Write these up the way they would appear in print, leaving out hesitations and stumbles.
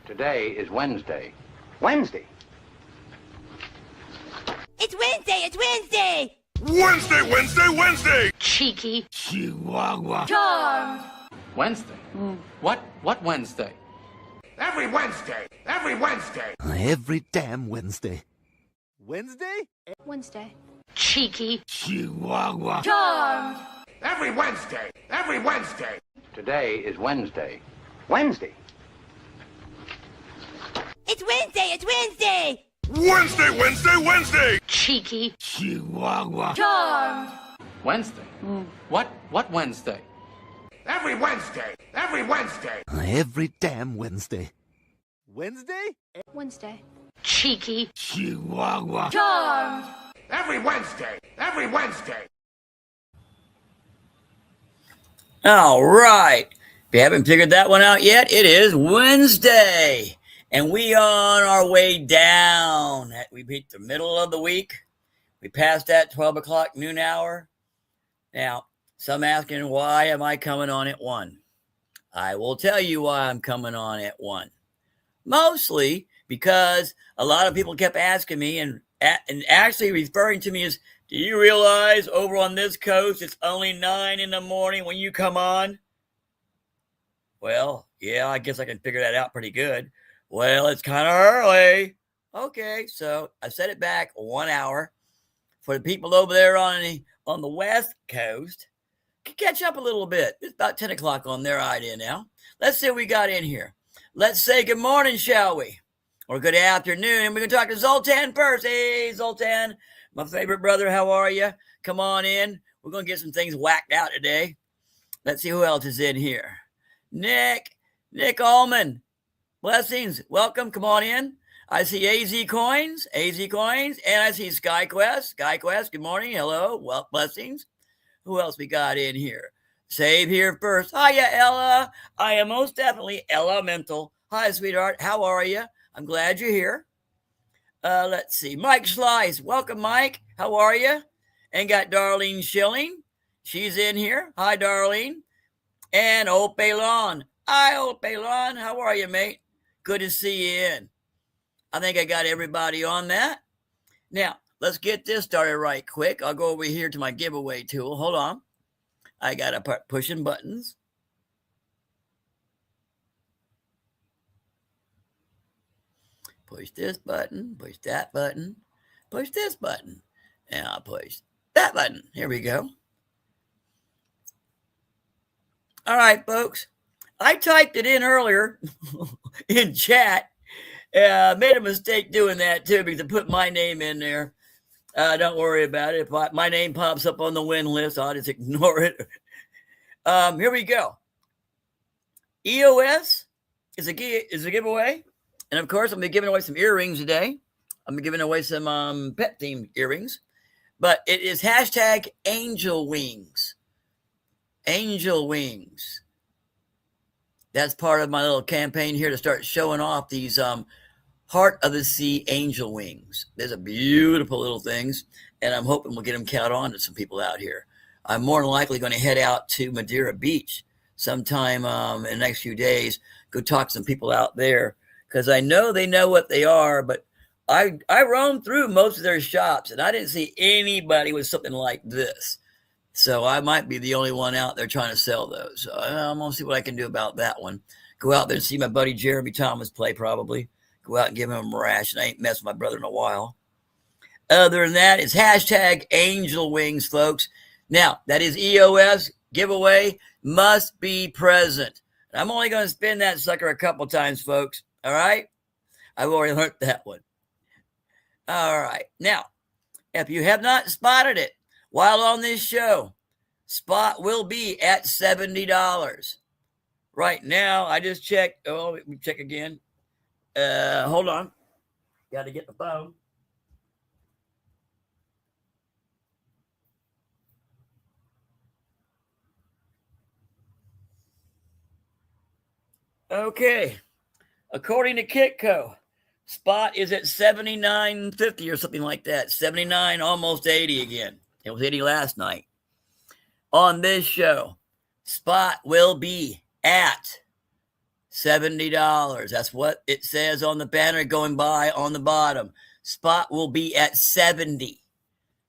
Today is Wednesday. Wednesday? It's Wednesday! It's Wednesday! Wednesday, Wednesday, Wednesday! Cheeky. Chihuahua. Charmed. Wednesday? What Wednesday? Every Wednesday! Every Wednesday! Every damn Wednesday. Wednesday? Wednesday. Cheeky. Chihuahua. Charmed. Every Wednesday! Every Wednesday! Today is Wednesday. Wednesday? It's Wednesday! It's Wednesday! Wednesday, Wednesday, Wednesday! Cheeky. Chihuahua. Charmed. Wednesday? What Wednesday? Every Wednesday! Every Wednesday! Every damn Wednesday. Wednesday? Wednesday. Cheeky. Chihuahua. Charmed. Every Wednesday! Every Wednesday! All right. If you haven't figured that one out yet, it is Wednesday. And we are on our way down. We beat the middle of the week. We passed that 12 o'clock noon hour. Now, some asking, why am I coming on at 1? I will tell you why I'm coming on at 1. Mostly because a lot of people kept asking me and actually referring to me as, do you realize over on this coast it's only 9 in the morning when you come on? Well, yeah, I guess I can figure that out pretty good. Well, it's kind of early. Okay, so I set it back 1 hour for the people over there on the West Coast. Catch up a little bit. It's about 10 o'clock on their idea now. Let's see what we got in here. Let's say good morning, shall we? Or good afternoon. And we're going to talk to Zoltan first. Hey, Zoltan, my favorite brother. How are you? Come on in. We're going to get some things whacked out today. Let's see who else is in here. Nick Allman. Blessings. Welcome. Come on in. I see AZ Coins, and I see SkyQuest, good morning. Hello. Well, blessings. Who else we got in here? Save here first. Hiya, Ella. I am most definitely elemental. Hi, sweetheart. How are you? I'm glad you're here. Let's see. Mike Slice. Welcome, Mike. How are you? And got Darlene Schilling. She's in here. Hi, Darlene. And Ope Lon. Hi, Ope Lon. How are you, mate? Good to see you in. I think I got everybody on that. Now, let's get this started right quick. I'll go over here to my giveaway tool. Hold on. I got to pushing buttons. Push this button, push that button, push this button, and I'll push that button. Here we go. All right, folks. I typed it in earlier in chat. Made a mistake doing that too because I put my name in there. Don't worry about it. If my name pops up on the win list, I'll just ignore it. Here we go. EOS is a giveaway. And of course, I'm going to be giving away some earrings today. I'm going to be giving away some pet-themed earrings. But it is hashtag Angel Wings. Angel Wings. That's part of my little campaign here to start showing off these Heart of the Sea angel wings. These are beautiful little things, and I'm hoping we'll get them caught on to some people out here. I'm more than likely going to head out to Madeira Beach sometime in the next few days, go talk to some people out there, because I know they know what they are, but I roamed through most of their shops, and I didn't see anybody with something like this. So I might be the only one out there trying to sell those. So I'm going to see what I can do about that one. Go out there and see my buddy Jeremy Thomas play probably. Go out and give him a rash. And I ain't messed with my brother in a while. Other than that, it's hashtag Angel Wings, folks. Now, that is EOS giveaway. Must be present. And I'm only going to spin that sucker a couple times, folks. All right? I've already learned that one. All right. Now, if you have not spotted it, while on this show, spot will be at $70. Right now, I just checked. Oh, let me check again. Hold on. Got to get the phone. Okay. According to Kitco, spot is at $79.50 or something like that. 79, almost 80 again. It was 80 last night. On this show, spot will be at $70. That's what it says on the banner going by on the bottom. Spot will be at 70.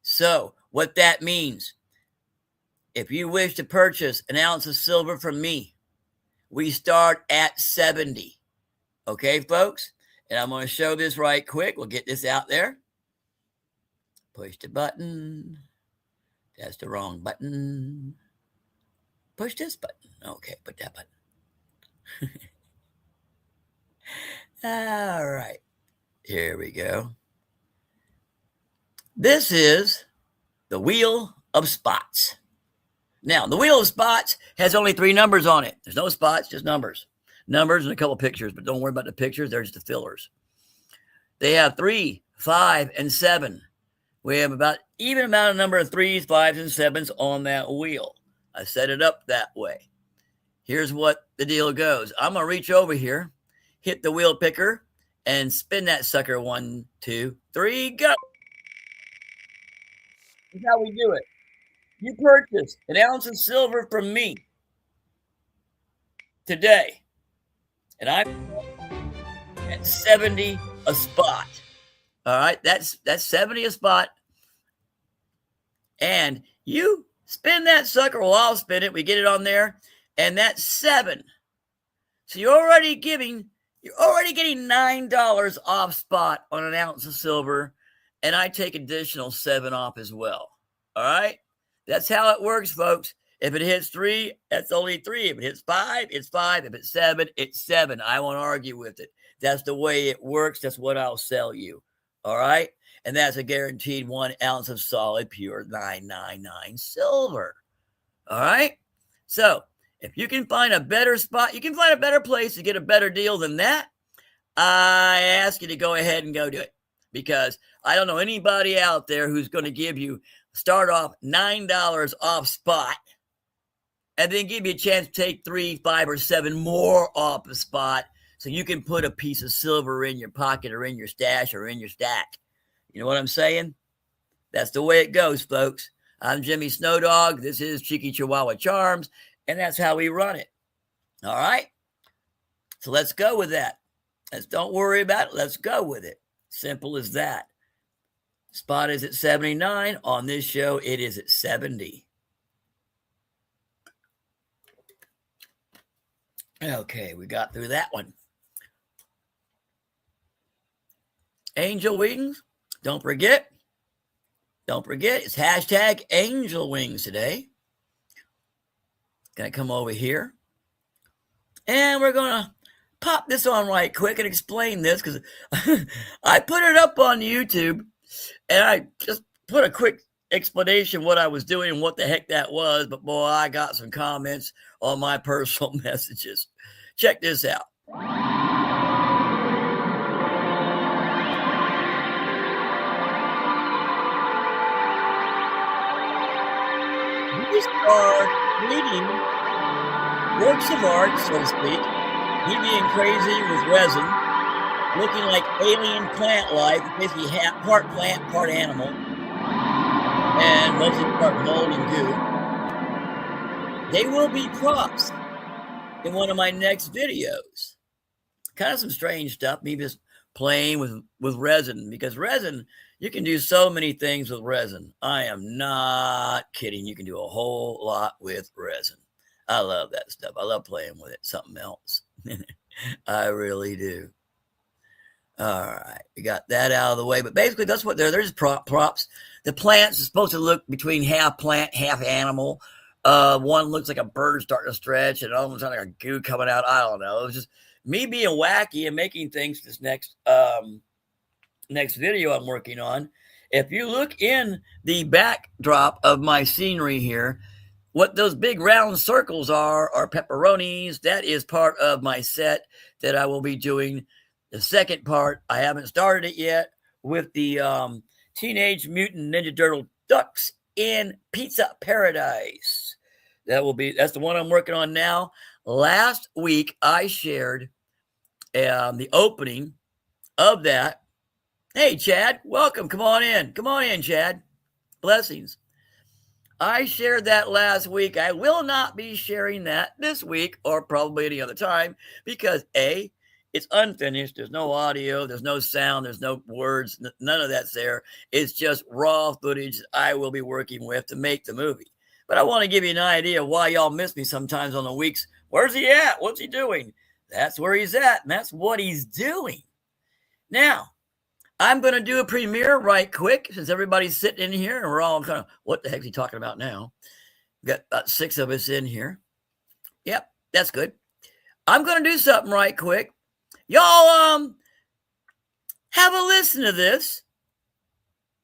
So what that means, if you wish to purchase an ounce of silver from me, we start at 70. Okay, folks? And I'm going to show this right quick. We'll get this out there. Push the button. That's the wrong button. Push this button. Okay, put that button. All right. Here we go. This is the Wheel of Spots. Now, the Wheel of Spots has only 3 numbers on it. There's no spots, just numbers. Numbers and a couple pictures, but don't worry about the pictures. They're just the fillers. They have 3, 5, and 7. We have about even amount of number of 3s, 5s, and 7s on that wheel. I set it up that way. Here's what the deal goes. I'm going to reach over here, hit the wheel picker, and spin that sucker. 1, 2, 3, go. That's how we do it. You purchase an ounce of silver from me today, and I'm at 70 a spot. All right, that's 70 a spot. And you spin that sucker, well, I'll spin it. We get it on there, and that's 7. So you're already getting $9 off spot on an ounce of silver, and I take additional 7 off as well. All right, that's how it works, folks. If it hits 3, that's only 3. If it hits 5, it's 5. If it's 7, it's 7. I won't argue with it. That's the way it works. That's what I'll sell you. All right. And that's a guaranteed 1 ounce of solid, pure 999 silver. All right. So if you can find a better spot, you can find a better place to get a better deal than that, I ask you to go ahead and go do it, because I don't know anybody out there who's going to give you start off $9 off spot and then give you a chance to take 3, 5, or 7 more off the spot so you can put a piece of silver in your pocket or in your stash or in your stack. You know what I'm saying? That's the way it goes, folks. I'm Jimmy Snowdog. This is Cheeky Chihuahua Charms, and that's how we run it. All right? So let's go with that. Don't worry about it. Let's go with it. Simple as that. Spot is at 79. On this show, it is at 70. Okay, we got through that one. Angel Wings. Don't forget, it's hashtag Angel Wings today. Gonna come over here. And we're gonna pop this on right quick and explain this, because I put it up on YouTube and I just put a quick explanation what I was doing and what the heck that was. But boy, I got some comments on my personal messages. Check this out. These are reading works of art, so to speak. Me being crazy with resin, looking like alien plant life, basically part plant, part animal, and mostly part mold and goo. They will be props in one of my next videos. Kind of some strange stuff, me just playing with resin, because resin, you can do so many things with resin. I am not kidding. You can do a whole lot with resin. I love that stuff. I love playing with it. Something else. I really do. All right. We got that out of the way. But basically, that's what they're just props. The plants are supposed to look between half plant, half animal. One looks like a bird starting to stretch, and almost like a goo coming out. I don't know. It was just me being wacky and making things this next video I'm working on. If you look in the backdrop of my scenery here, what those big round circles are pepperonis. That is part of my set that I will be doing. The second part, I haven't started it yet, with the Teenage Mutant Ninja Turtle Ducks in Pizza Paradise. That's the one I'm working on now. Last week, I shared the opening of that. Hey, Chad, welcome. Come on in. Come on in, Chad. Blessings. I shared that last week. I will not be sharing that this week or probably any other time because A, it's unfinished. There's no audio, there's no sound, there's no words, none of that's there. It's just raw footage I will be working with to make the movie. But I want to give you an idea of why y'all miss me sometimes on the weeks. Where's he at? What's he doing? That's where he's at, and that's what he's doing. Now, I'm going to do a premiere right quick since everybody's sitting in here and we're all kind of, what the heck's he talking about now? We've got about 6 of us in here. Yep, that's good. I'm going to do something right quick. Y'all have a listen to this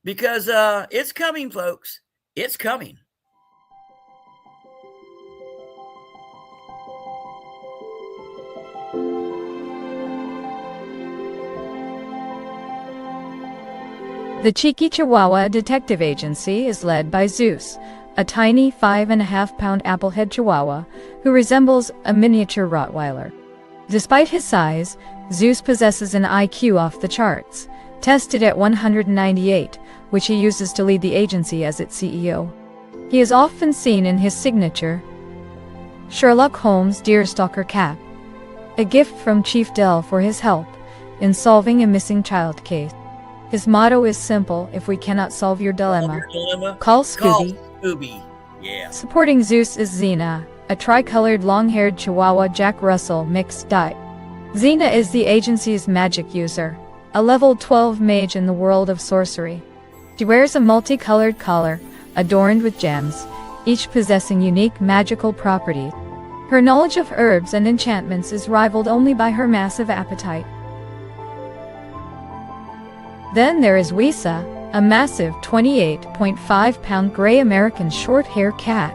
because it's coming, folks. It's coming. The Cheeky Chihuahua Detective Agency is led by Zeus, a tiny 5.5-pound applehead chihuahua who resembles a miniature Rottweiler. Despite his size, Zeus possesses an IQ off the charts, tested at 198, which he uses to lead the agency as its CEO. He is often seen in his signature Sherlock Holmes Deerstalker cap, a gift from Chief Dell for his help in solving a missing child case. His motto is simple: if we cannot solve your dilemma, call Scooby. Yeah. Supporting Zeus is Xena, a tricolored long-haired Chihuahua Jack Russell mixed dye. Xena is the agency's magic user, a level 12 mage in the world of sorcery. She wears a multicolored collar, adorned with gems, each possessing unique magical properties. Her knowledge of herbs and enchantments is rivaled only by her massive appetite. Then there is Wisa, a massive 28.5-pound gray American short-hair cat.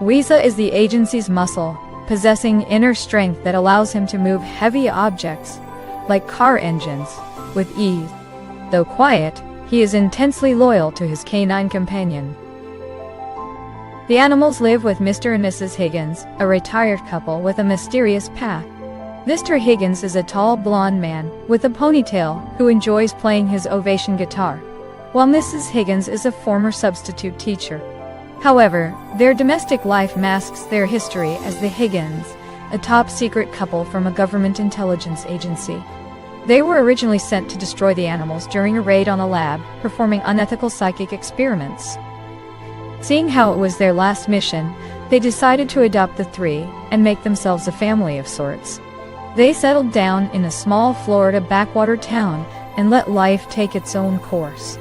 Wisa is the agency's muscle, possessing inner strength that allows him to move heavy objects, like car engines, with ease. Though quiet, he is intensely loyal to his canine companion. The animals live with Mr. and Mrs. Higgins, a retired couple with a mysterious past. Mr. Higgins is a tall blonde man with a ponytail who enjoys playing his Ovation guitar, while Mrs. Higgins is a former substitute teacher. However, their domestic life masks their history as the Higgins, a top-secret couple from a government intelligence agency. They were originally sent to destroy the animals during a raid on a lab, performing unethical psychic experiments. Seeing how it was their last mission, they decided to adopt the 3 and make themselves a family of sorts. They settled down in a small Florida backwater town and let life take its own course.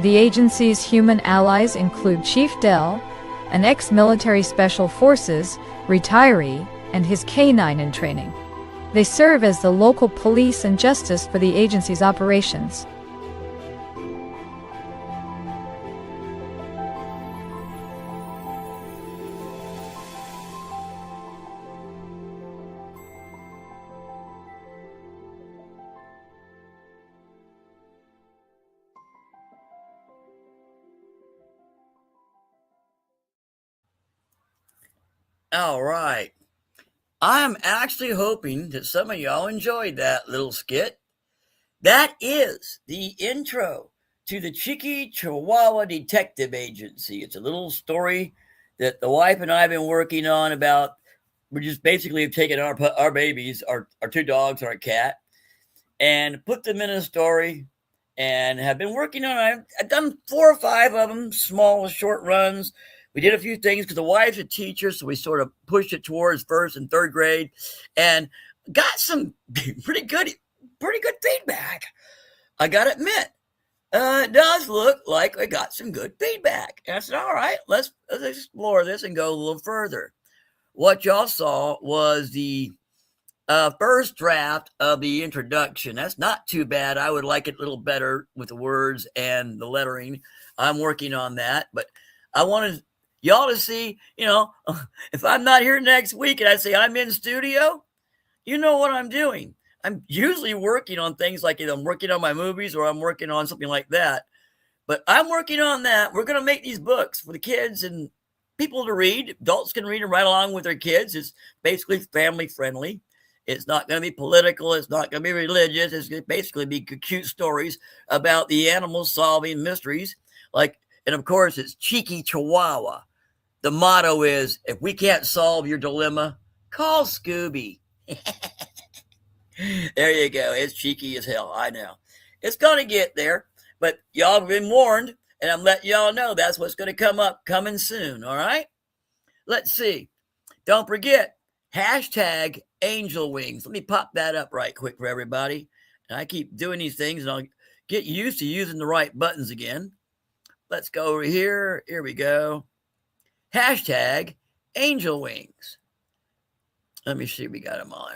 The agency's human allies include Chief Dell, an ex-military special forces retiree, and his canine in training. They serve as the local police and justice for the agency's operations. All right. I'm actually hoping that some of y'all enjoyed that little skit. That is the intro to the Cheeky Chihuahua Detective Agency. It's a little story that the wife and I have been working on about. We just basically have taken our babies, our 2 dogs, our cat, and put them in a story and have been working on it. I've done 4 or 5 of them, small, short runs. We did a few things because the wife's a teacher, so we sort of pushed it towards 1st and 3rd grade and got some pretty good feedback. I got to admit, it does look like I got some good feedback. And I said, all right, let's explore this and go a little further. What y'all saw was the first draft of the introduction. That's not too bad. I would like it a little better with the words and the lettering. I'm working on that, but I wanted y'all to see, if I'm not here next week and I say I'm in studio, you know what I'm doing. I'm usually working on things like either I'm working on my movies or I'm working on something like that. But I'm working on that. We're going to make these books for the kids and people to read. Adults can read them right along with their kids. It's basically family friendly. It's not going to be political. It's not going to be religious. It's going to basically be cute stories about the animals solving mysteries. And of course, it's Cheeky Chihuahua. The motto is, if we can't solve your dilemma, call Scooby. There you go. It's cheeky as hell. I know. It's going to get there, but y'all have been warned, and I'm letting y'all know that's what's going to come up coming soon, all right? Let's see. Don't forget, hashtag Angel Wings. Let me pop that up right quick for everybody. And I keep doing these things, and I'll get used to using the right buttons again. Let's go over here. Here we go. Hashtag Angel Wings. Let me see. We got them all.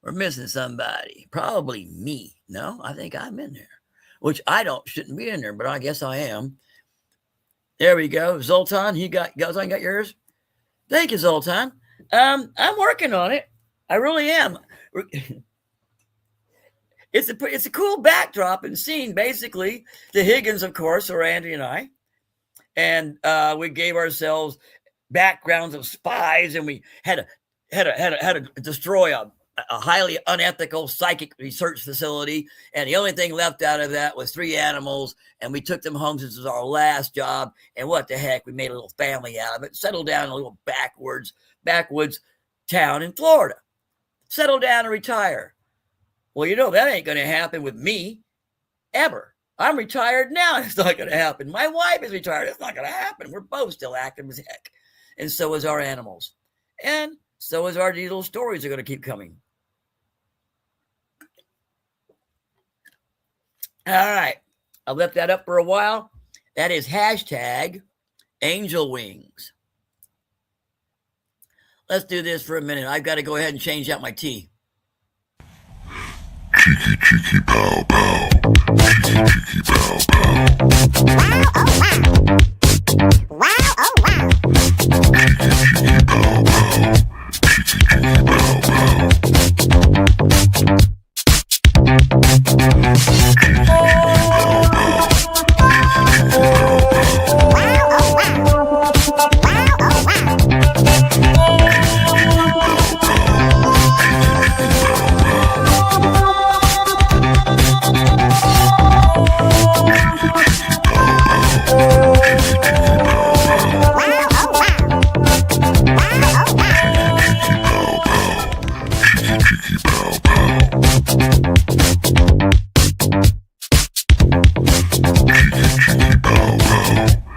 We're missing somebody. Probably me. No, I think I'm in there. Which shouldn't be in there, but I guess I am. There we go. Zoltan, Zoltan got yours? Thank you, Zoltan. I'm working on it. I really am. It's a cool backdrop and scene, basically. The Higgins, of course, are Andy and I. And we gave ourselves backgrounds of spies, and we had to destroy a highly unethical psychic research facility. And the only thing left out of that was 3 animals, and we took them home since it was our last job. And what the heck, we made a little family out of it, settled down in a little backwoods town in Florida. Settle down and retire. Well, that ain't going to happen with me ever. I'm retired now. It's not going to happen. My wife is retired. It's not going to happen. We're both still active as heck. And so is our animals. And so is these little stories are going to keep coming. All right. I left that up for a while. That is hashtag Angel Wings. Let's do this for a minute. I've got to go ahead and change out my tea. Cheeky, cheeky, pow, pow. Cheeky, cheeky, pow, pow. Wow, oh wow. Wow, oh wow. Cheeky, cheeky, pow, pow. Cheeky, cheeky, pow, pow. Cheeky, cheeky, pow, pow. Cheeky, cheeky, pow, pow. Wow, oh wow. Wow, oh wow. Cheeky, cheeky, pow, pow.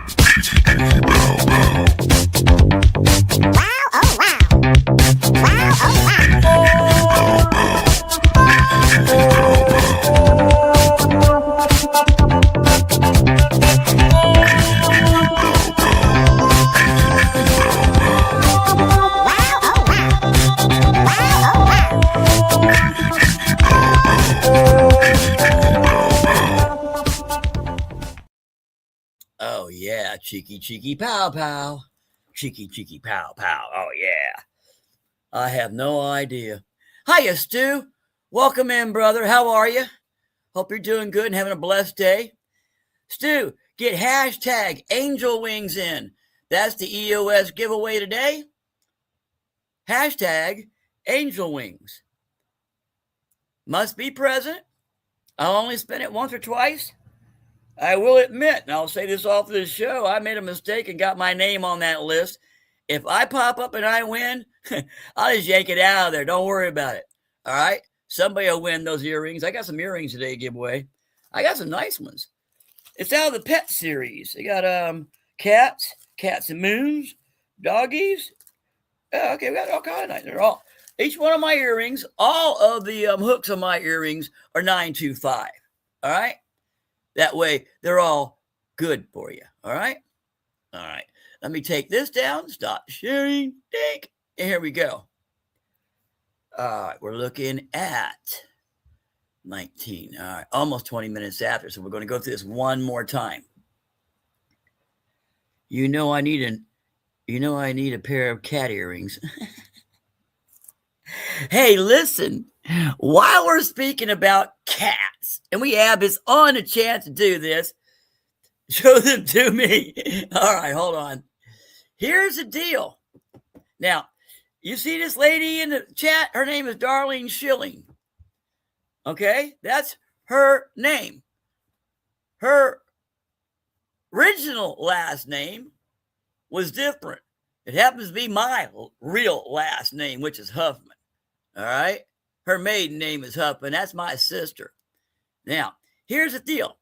Cheeky, cheeky, pow, pow. Oh, yeah. Cheeky, cheeky, pow, pow. Cheeky, cheeky, pow, pow. Oh, yeah. I have no idea. Hiya, Stu. Welcome in, brother. How are you? Hope you're doing good and having a blessed day. Stu, get hashtag Angel Wings in. That's the EOS giveaway today. Hashtag Angel Wings. Must be present. I'll only spin it once or twice. I will admit, and I'll say this off the show, I made a mistake and got my name on that list. If I pop up and I win, I'll just yank it out of there. Don't worry about it. All right? Somebody will win those earrings. I got some earrings today to give away. I got some nice ones. It's out of the pet series. They got cats and moons, doggies. Oh, okay, we got all kinds of nice. They're all, each one of my earrings, all of the hooks on my earrings are 925. All right? That way, they're all good for you. All right? All right. Let me take this down. Stop sharing. Dink. And here we go. All right. We're looking at 19. All right. Almost 20 minutes after. So we're going to go through this one more time. I need a pair of cat earrings. Hey, listen. While we're speaking about cats, and we have this on a chance to do this, show them to me. All right, hold on. Here's the deal. Now, You see this lady in the chat? Her name is Darlene Schilling. Okay? That's her name. Her original last name was different. It happens to be my real last name, which is Huffman. All right? Her maiden name is Huffman. That's my sister. Now, here's the deal.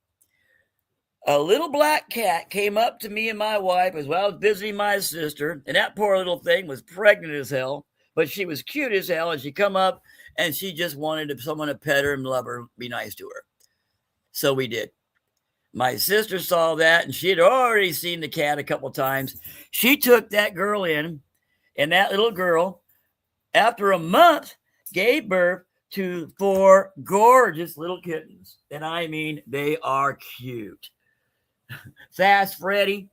A little black cat came up to me and my wife as well as visiting my sister, and that poor little thing was pregnant as hell, but she was cute as hell, and she come up and she just wanted someone to pet her and love her, be nice to her. So we did. My sister saw that, and she had already seen the cat a couple times. She took that girl in, and that little girl, after a month, gave birth to 4 gorgeous little kittens. And I mean, they are cute. Fast Freddy,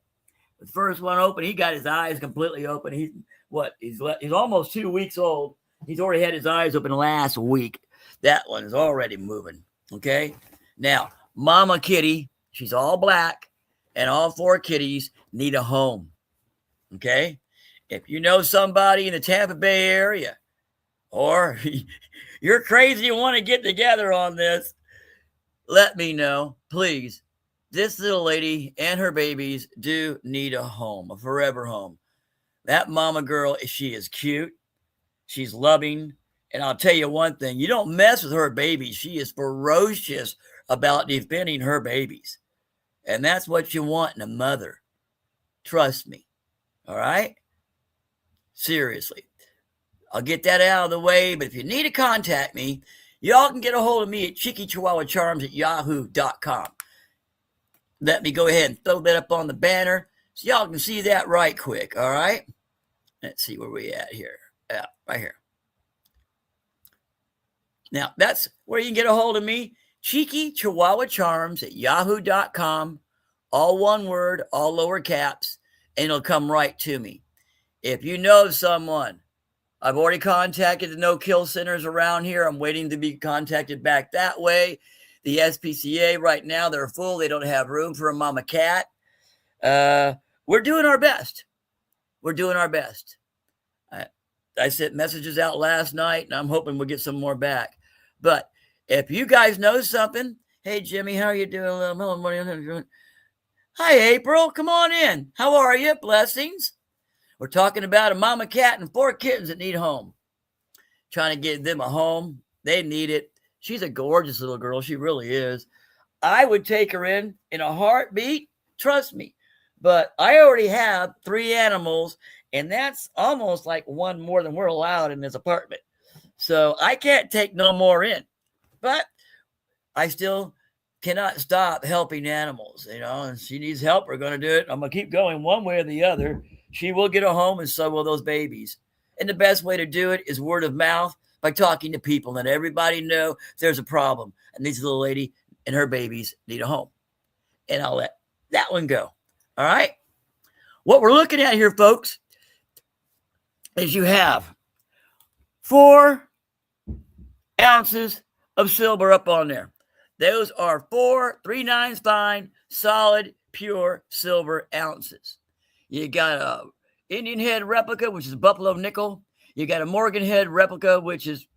the first one open, he got his eyes completely open. He's almost 2 weeks old. He's already had his eyes open last week. That one is already moving. Okay. Now, Mama Kitty, she's all black, and all 4 kitties need a home. Okay. If you know somebody in the Tampa Bay area, or you're crazy and want to get together on this, let me know, please. This little lady and her babies do need a home, a forever home. That mama girl, she is cute. She's loving. And I'll tell you one thing, you don't mess with her babies. She is ferocious about defending her babies. And that's what you want in a mother. Trust me. All right? Seriously. I'll get that out of the way. But if you need to contact me, y'all can get a hold of me at cheekychihuahuacharms@yahoo.com. Let me go ahead and throw that up on the banner so y'all can see that right quick, all right? Let's see where we at here. Yeah, right here. Now, that's where you can get a hold of me, cheekychihuahuacharms@yahoo.com, all one word, all lower caps, and it'll come right to me. If you know someone, I've already contacted the no-kill centers around here. I'm waiting to be contacted back that way. The SPCA right now, they're full. They don't have room for a mama cat. We're doing our best. We're doing our best. I sent messages out last night, and I'm hoping we'll get some more back. But if you guys know something, hey, Jimmy, how are you doing? Hi, April. Come on in. How are you? Blessings. We're talking about a mama cat and 4 kittens that need a home. Trying to get them a home. They need it. She's a gorgeous little girl. She really is. I would take her in a heartbeat. Trust me. But I already have 3 animals, and that's almost like one more than we're allowed in this apartment. So I can't take no more in. But I still cannot stop helping animals, and she needs help. We're going to do it. I'm going to keep going one way or the other. She will get a home, and so will those babies. And the best way to do it is word of mouth, by talking to people, and let everybody know there's a problem, and this little lady and her babies need a home. And I'll let that one go. All right? What we're looking at here, folks, is you have 4 ounces of silver up on there. Those are 4 3/9 fine, solid, pure silver ounces. You got a Indian head replica, which is buffalo nickel. You got a Morgan head replica, which is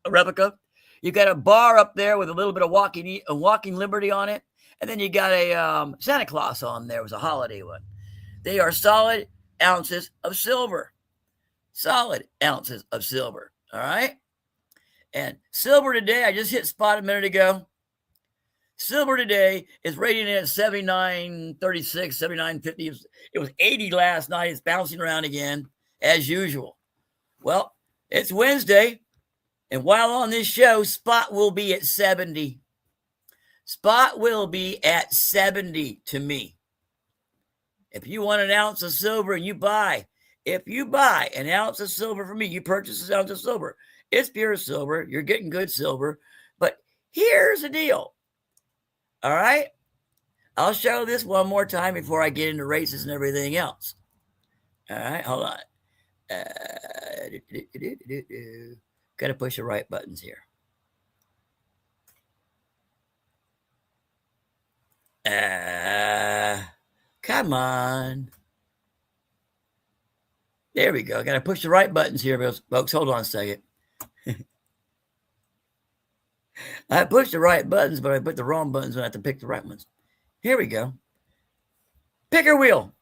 a replica. You got a bar up there with a little bit of walking liberty on it. And then you got a Santa Claus on there. It was a holiday one. They are solid ounces of silver. Solid ounces of silver. All right? And silver today, I just hit spot a minute ago. Silver today is rated at 79.36, 79.50. It was 80 last night. It's bouncing around again, as usual. Well, it's Wednesday, and while on this show, spot will be at 70. Spot will be at 70 to me. If you want an ounce of silver and if you buy an ounce of silver from me, you purchase an ounce of silver. It's pure silver. You're getting good silver. But here's the deal. All right? I'll show this one more time before I get into races and everything else. All right, hold on. Got to push the right buttons here. Come on. There we go. Got to push the right buttons here, folks. Hold on a second. I pushed the right buttons, but I put the wrong buttons when I have to pick the right ones. Here we go. Picker wheel.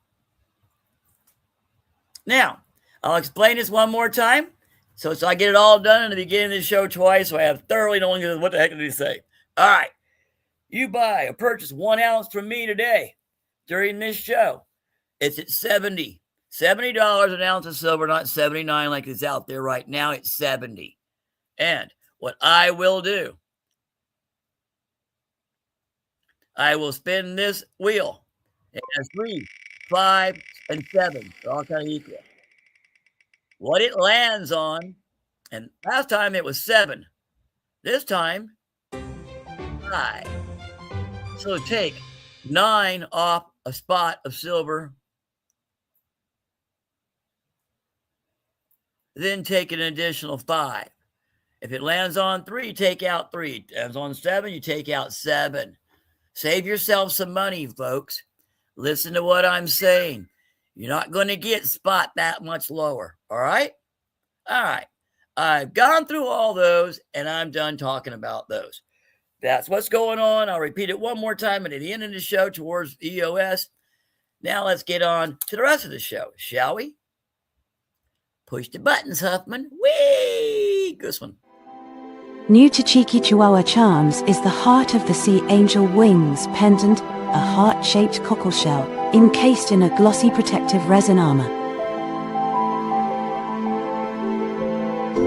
Now, I'll explain this one more time. So I get it all done in the beginning of the show twice, so I have thoroughly known what the heck did he say. All right. You buy or purchase 1 ounce from me today during this show. It's at $70 an ounce of silver, not $79 like it's out there right now. It's $70. And what I will do, I will spin this wheel. It has 3, 5, and 7. They're all kind of equal. What it lands on, and last time it was 7. This time, 5. So take 9 off a spot of silver. Then take an additional 5. If it lands on 3, take out 3. It lands on 7, you take out 7. Save yourself some money, folks. Listen to what I'm saying. You're not going to get spot that much lower. All right? All right. I've gone through all those, and I'm done talking about those. That's what's going on. I'll repeat it one more time at the end of the show towards EOS. Now let's get on to the rest of the show, shall we? Push the buttons, Huffman. Whee! This one. New to Cheeky Chihuahua Charms is the Heart of the Sea Angel Wings pendant, a heart-shaped cockle shell encased in a glossy protective resin armor.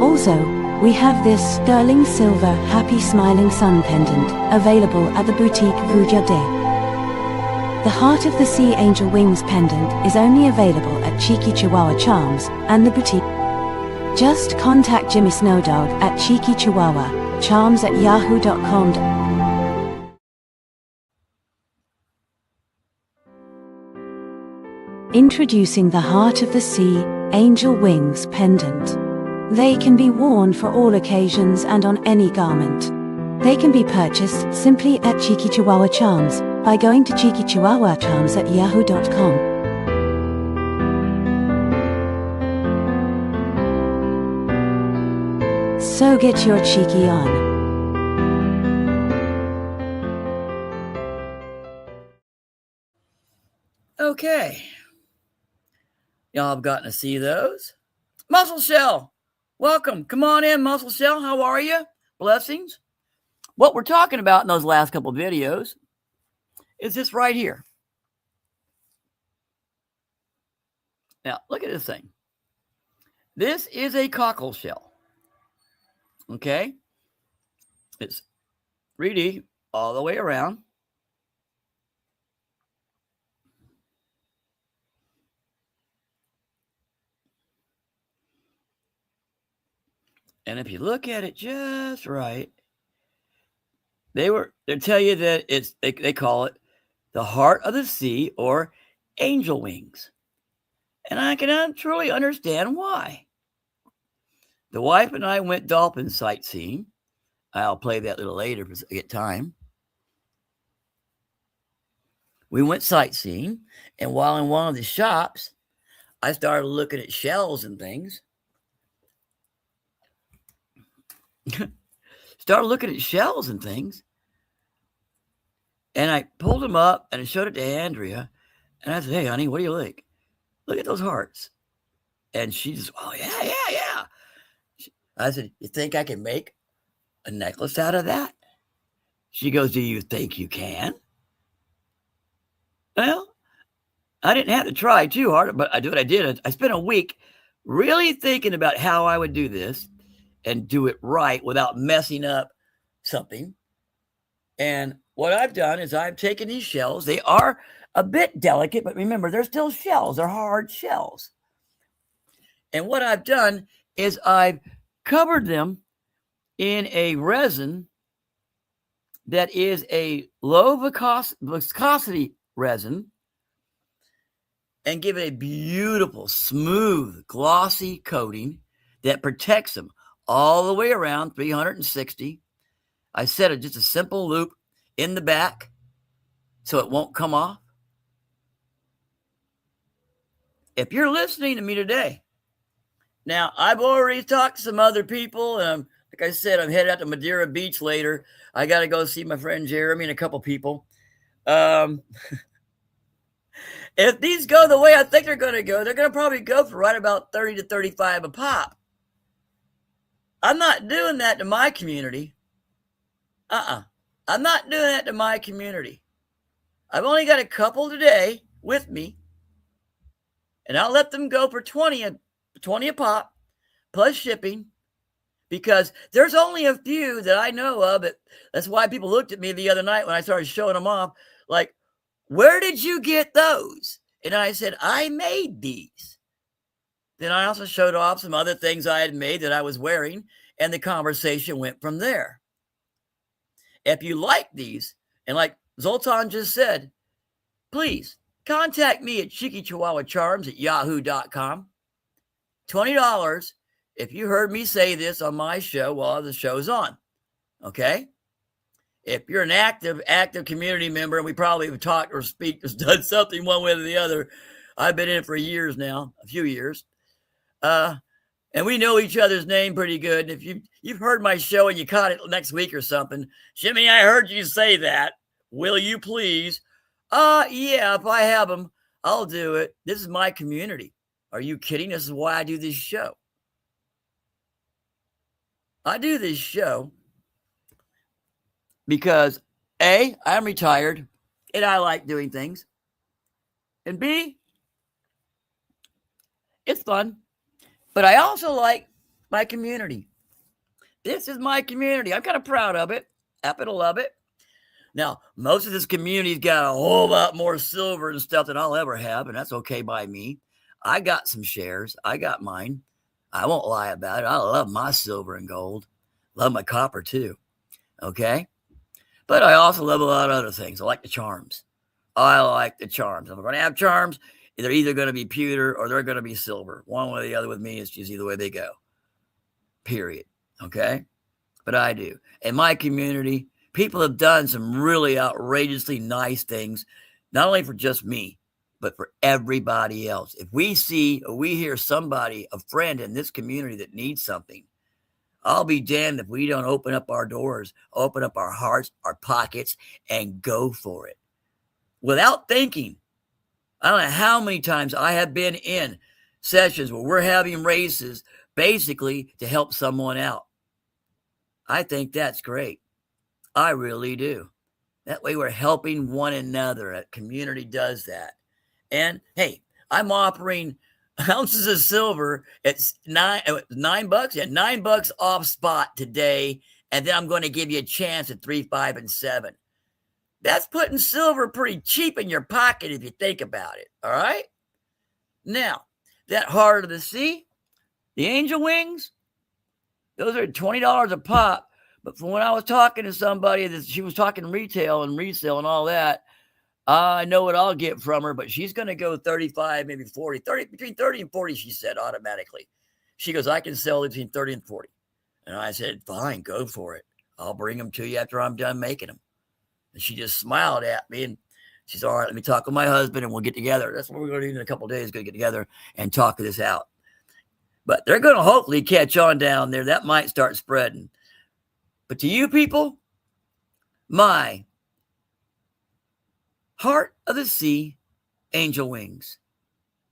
Also, we have this sterling silver happy smiling sun pendant available at the boutique Vujade. The Heart of the Sea Angel Wings pendant is only available at Cheeky Chihuahua Charms and the boutique. Just contact Jimmy Snowdog at Cheeky Chihuahua Charms at yahoo.com. Introducing the Heart of the Sea Angel Wings pendant. They can be worn for all occasions and on any garment. They can be purchased simply at Cheeky Chihuahua Charms by going to Cheeky Chihuahua Charms at yahoo.com. So get your cheeky on. Okay. Y'all have gotten to see those. Muscle Shell, welcome. Come on in, Muscle Shell. How are you? Blessings. What we're talking about in those last couple of videos is this right here. Now, look at this thing. This is a cockle shell. Okay? It's 3D all the way around. And if you look at it just right, they tell you that they call it the Heart of the Sea or Angel Wings. And I can truly understand why. The wife and I went dolphin sightseeing. I'll play that a little later if I get time. We went sightseeing, and while in one of the shops, I started looking at shells and things. And I pulled them up and I showed it to Andrea. And I said, "Hey, honey, what do you like? Look at those hearts." And she just, "Oh, yeah. I said, "You think I can make a necklace out of that?" She goes, "Do you think you can?" Well, I didn't have to try too hard, but I did what I did. I spent a week really thinking about how I would do this and do it right without messing up something. And what I've done is I've taken these shells. They are a bit delicate, but remember, they're still shells. They're hard shells. And what I've done is I've covered them in a resin that is a low viscosity resin and give it a beautiful, smooth, glossy coating that protects them all the way around 360. I set just a simple loop in the back so it won't come off. If you're listening to me today Now, I've already talked to some other people. Like I said, I'm headed out to Madeira Beach later. I got to go see my friend Jeremy and a couple people. If these go the way I think they're going to go, they're going to probably go for right about 30 to 35 a pop. I'm not doing that to my community. I'm not doing that to my community. I've only got a couple today with me, and I'll let them go for 20 a pop plus shipping, because there's only a few that I know of. That's why people looked at me the other night when I started showing them off, like, where did you get those? And I said, I made these. Then I also showed off some other things I had made that I was wearing, and the conversation went from there. If you like these, and like Zoltan just said, please contact me at CheekyChihuahuaCharms@yahoo.com. $20 if you heard me say this on my show while the show's on. Okay? If you're an active community member, and we probably have talked or done something one way or the other. I've been in it for years now, a few years. And we know each other's name pretty good. If you've heard my show and you caught it next week or something, Jimmy, I heard you say that. Will you please? Yeah, if I have them, I'll do it. This is my community. Are you kidding? This is why I do this show. I do this show because A, I'm retired and I like doing things. And B, it's fun. But I also like my community. This is my community. I'm kind of proud of it. Happy to love it. Now, most of this community's got a whole lot more silver and stuff than I'll ever have, and that's okay by me. I got some shares. I got mine. I won't lie about it. I love my silver and gold. Love my copper too. Okay? But I also love a lot of other things. I like the charms. I like the charms. If I'm going to have charms, they're either going to be pewter or they're going to be silver. One way or the other with me is just either way they go. Period. Okay? But I do. In my community, people have done some really outrageously nice things, not only for just me, but for everybody else. If we see or we hear somebody, a friend in this community that needs something, I'll be damned if we don't open up our doors, open up our hearts, our pockets, and go for it. Without thinking. I don't know how many times I have been in sessions where we're having races basically to help someone out. I think that's great. I really do. That way we're helping one another. A community does that. And hey, I'm offering ounces of silver at $9. Yeah, $9 off spot today. And then I'm going to give you a chance at 3, 5, and 7. That's putting silver pretty cheap in your pocket if you think about it. All right. Now, that Heart of the Sea, the angel wings, those are $20 a pop. But from when I was talking to somebody that she was talking retail and resale and all that, I know what I'll get from her, but she's going to go 35, maybe 40, between 30 and 40, she said automatically. She goes, I can sell between 30 and 40. And I said, fine, go for it. I'll bring them to you after I'm done making them. And she just smiled at me and she said, all right, let me talk with my husband and we'll get together. That's what we're going to do in a couple of days, going to get together and talk this out. But they're going to hopefully catch on down there. That might start spreading. But to you people, my Heart of the Sea angel wings,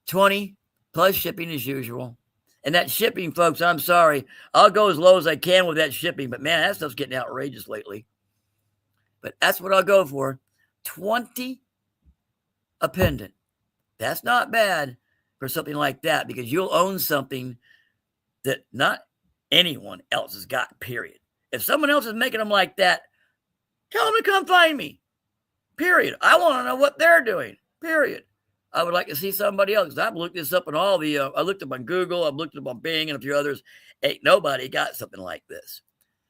20 plus shipping as usual. And that shipping, folks, I'm sorry. I'll go as low as I can with that shipping. But man, that stuff's getting outrageous lately. But that's what I'll go for. 20 a pendant. That's not bad for something like that because you'll own something that not anyone else has got, period. If someone else is making them like that, tell them to come find me. Period. I want to know what they're doing. Period. I would like to see somebody else. I've looked this up on all the, I looked up on Google, I've looked up on Bing and a few others. Ain't nobody got something like this.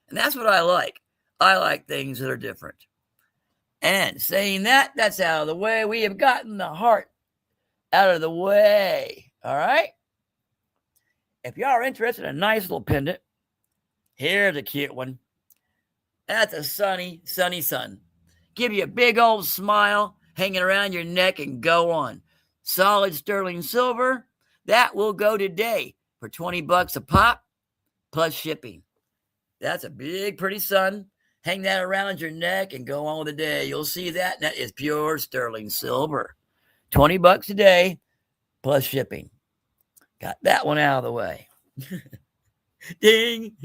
And that's what I like. I like things that are different. And saying that, that's out of the way. We have gotten the heart out of the way. All right. If you are interested in a nice little pendant, here's a cute one. That's a sunny, sunny sun. Give you a big old smile hanging around your neck and go on. Solid sterling silver. That will go today. for $20 a pop plus shipping. That's a big, pretty sun. Hang that around your neck and go on with the day. You'll see that. And that is pure sterling silver. $20 a day plus shipping. Got that one out of the way. Ding.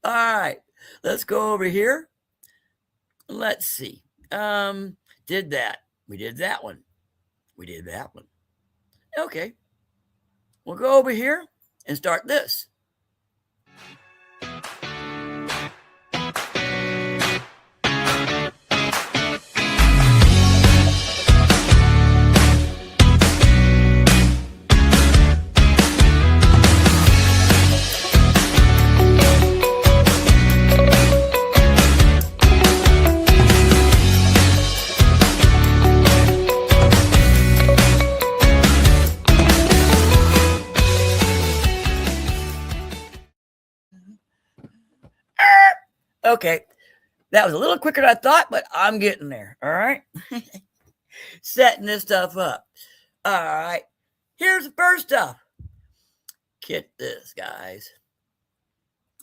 All right. Let's go over here. Let's see. Did that. We did that one. We did that one. Okay. We'll go over here and start this. Okay, that was a little quicker than I thought, but I'm getting there. All right. Setting this stuff up. All right. Here's the first stuff. Get this, guys.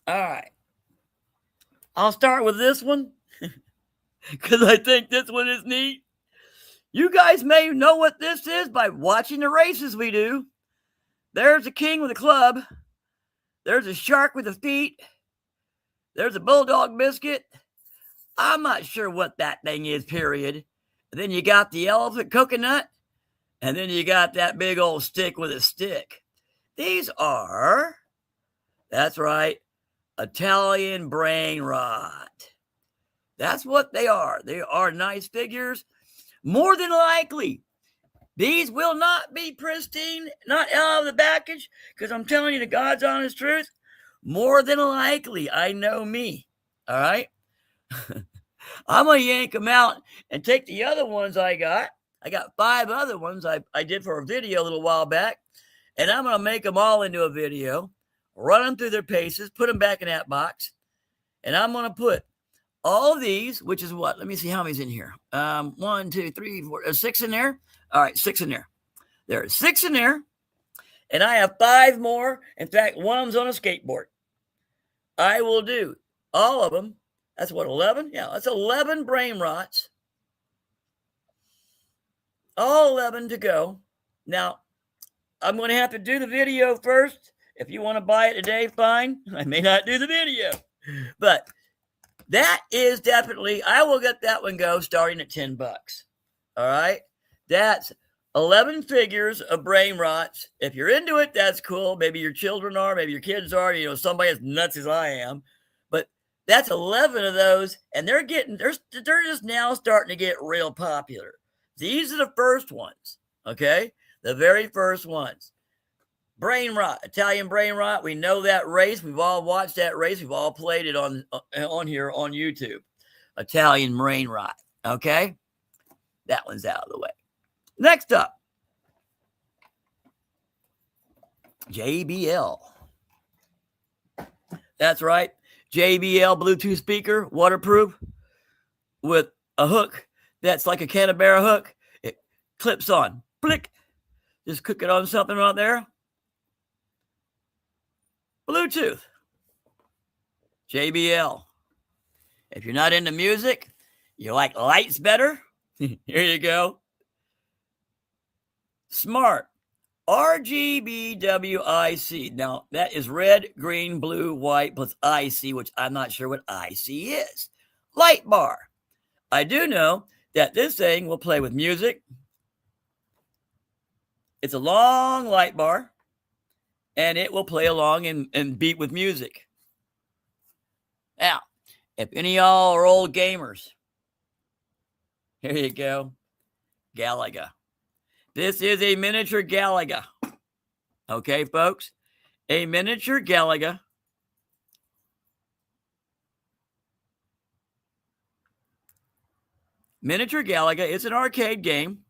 All right. I'll start with this one because I think this one is neat. You guys may know what this is by watching the races we do. There's a king with a club. There's a shark with a feet. There's a bulldog biscuit. I'm not sure what that thing is, period. And then you got the elephant coconut. And then you got that big old stick with a stick. These are, that's right, Italian brain rot. That's what they are. They are nice figures. More than likely, these will not be pristine, not out of the package, because I'm telling you the God's honest truth. More than likely, I know me, all right? I'm going to yank them out and take the other ones I got. I got 5 other ones I did for a video a little while back, and I'm going to make them all into a video, run them through their paces, put them back in that box, and I'm going to put all of these, which is what? Let me see how many's in here. 1, 2, 3, 4, 6 in there? All right, 6 in there. There are 6 in there, and I have 5 more. In fact, one of them's on a skateboard. I will do all of them. That's what, 11? Yeah, that's 11 brain rots. All 11 to go. Now, I'm going to have to do the video first. If you want to buy it today, fine. I may not do the video. But that is definitely, I will get that one go starting at $10. All right? That's 11 figures of brain rots. If you're into it, that's cool. Maybe your children are, maybe your kids are, somebody as nuts as I am. But that's 11 of those, and they're just now starting to get real popular. These are the first ones, okay? The very first ones. Brain rot, Italian brain rot. We know that race. We've all watched that race. We've all played it on here on YouTube. Italian brain rot, okay? That one's out of the way. Next up, JBL. That's right. JBL Bluetooth speaker, waterproof, with a hook that's like a Canberra hook. It clips on. Click. Just click it on something right there. Bluetooth. JBL. If you're not into music, you like lights better, here you go. Smart RGBWIC. Now, that is red, green, blue, white plus IC, which I'm not sure what IC is. Light bar. I do know that this thing will play with music. It's a long light bar, and it will play along and beat with music. Now, if any of y'all are old gamers, here you go. Galaga. This is a miniature Galaga. Okay, folks? A miniature Galaga. Miniature Galaga. It's an arcade game.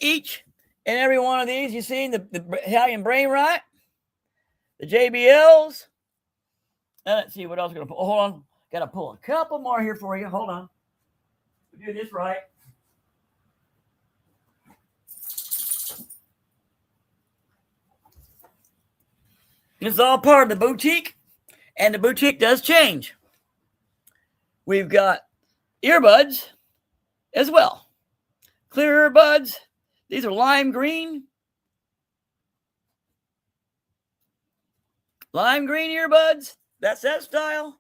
Each and every one of these, you seen the Italian brain rot, the JBLs. Let's see what else I'm going to pull. Hold on. Got to pull a couple more here for you. Hold on. We'll do this right. It's all part of the boutique, and the boutique does change. We've got earbuds as well. Clear earbuds. These are lime green. Lime green earbuds. That's that style.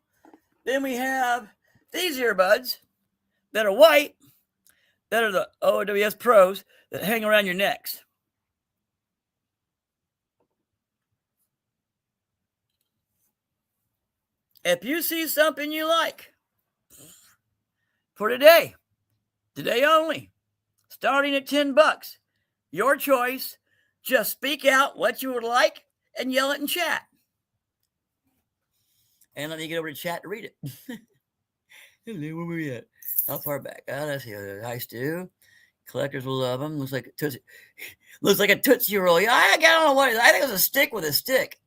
Then we have these earbuds that are white, that are the OWS Pros that hang around your necks. If you see something you like for today only, starting at $10, your choice, just speak out what you would like and yell it in chat. And let me get over to chat to read it. Hello, where we at? How far back? Oh, let's see. Hi, Stu. Collectors will love them. Looks like a Tootsie Roll. Yeah, I don't know what it is. I think it was a stick with a stick.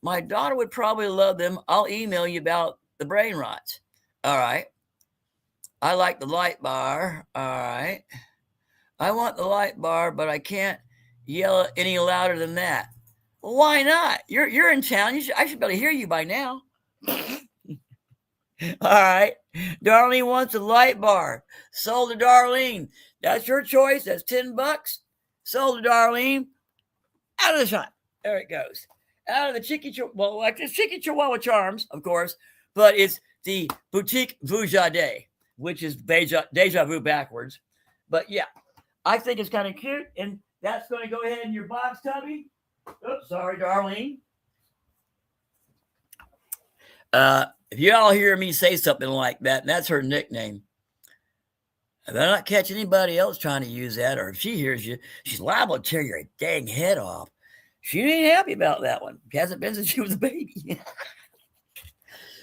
My daughter would probably love them. I'll email you about the brain rots. All right. I like the light bar. All right. I want the light bar, but I can't yell any louder than that. Well, why not? You're in town. I should be able to hear you by now. All right. Darlene wants a light bar. Sold to Darlene. That's your choice. That's $10. Sold to Darlene. Out of the shot. There it goes. Out of the Chicky Chihuahua Charms, of course, but it's the Boutique Vujade, which is Deja Vu backwards. But yeah, I think it's kind of cute, and that's going to go ahead in your box, Tubby. Oops, sorry, Darlene. If you all hear me say something like that, and that's her nickname, if I not catch anybody else trying to use that, or if she hears you, she's liable to tear your dang head off. She ain't happy about that one. She hasn't been since she was a baby.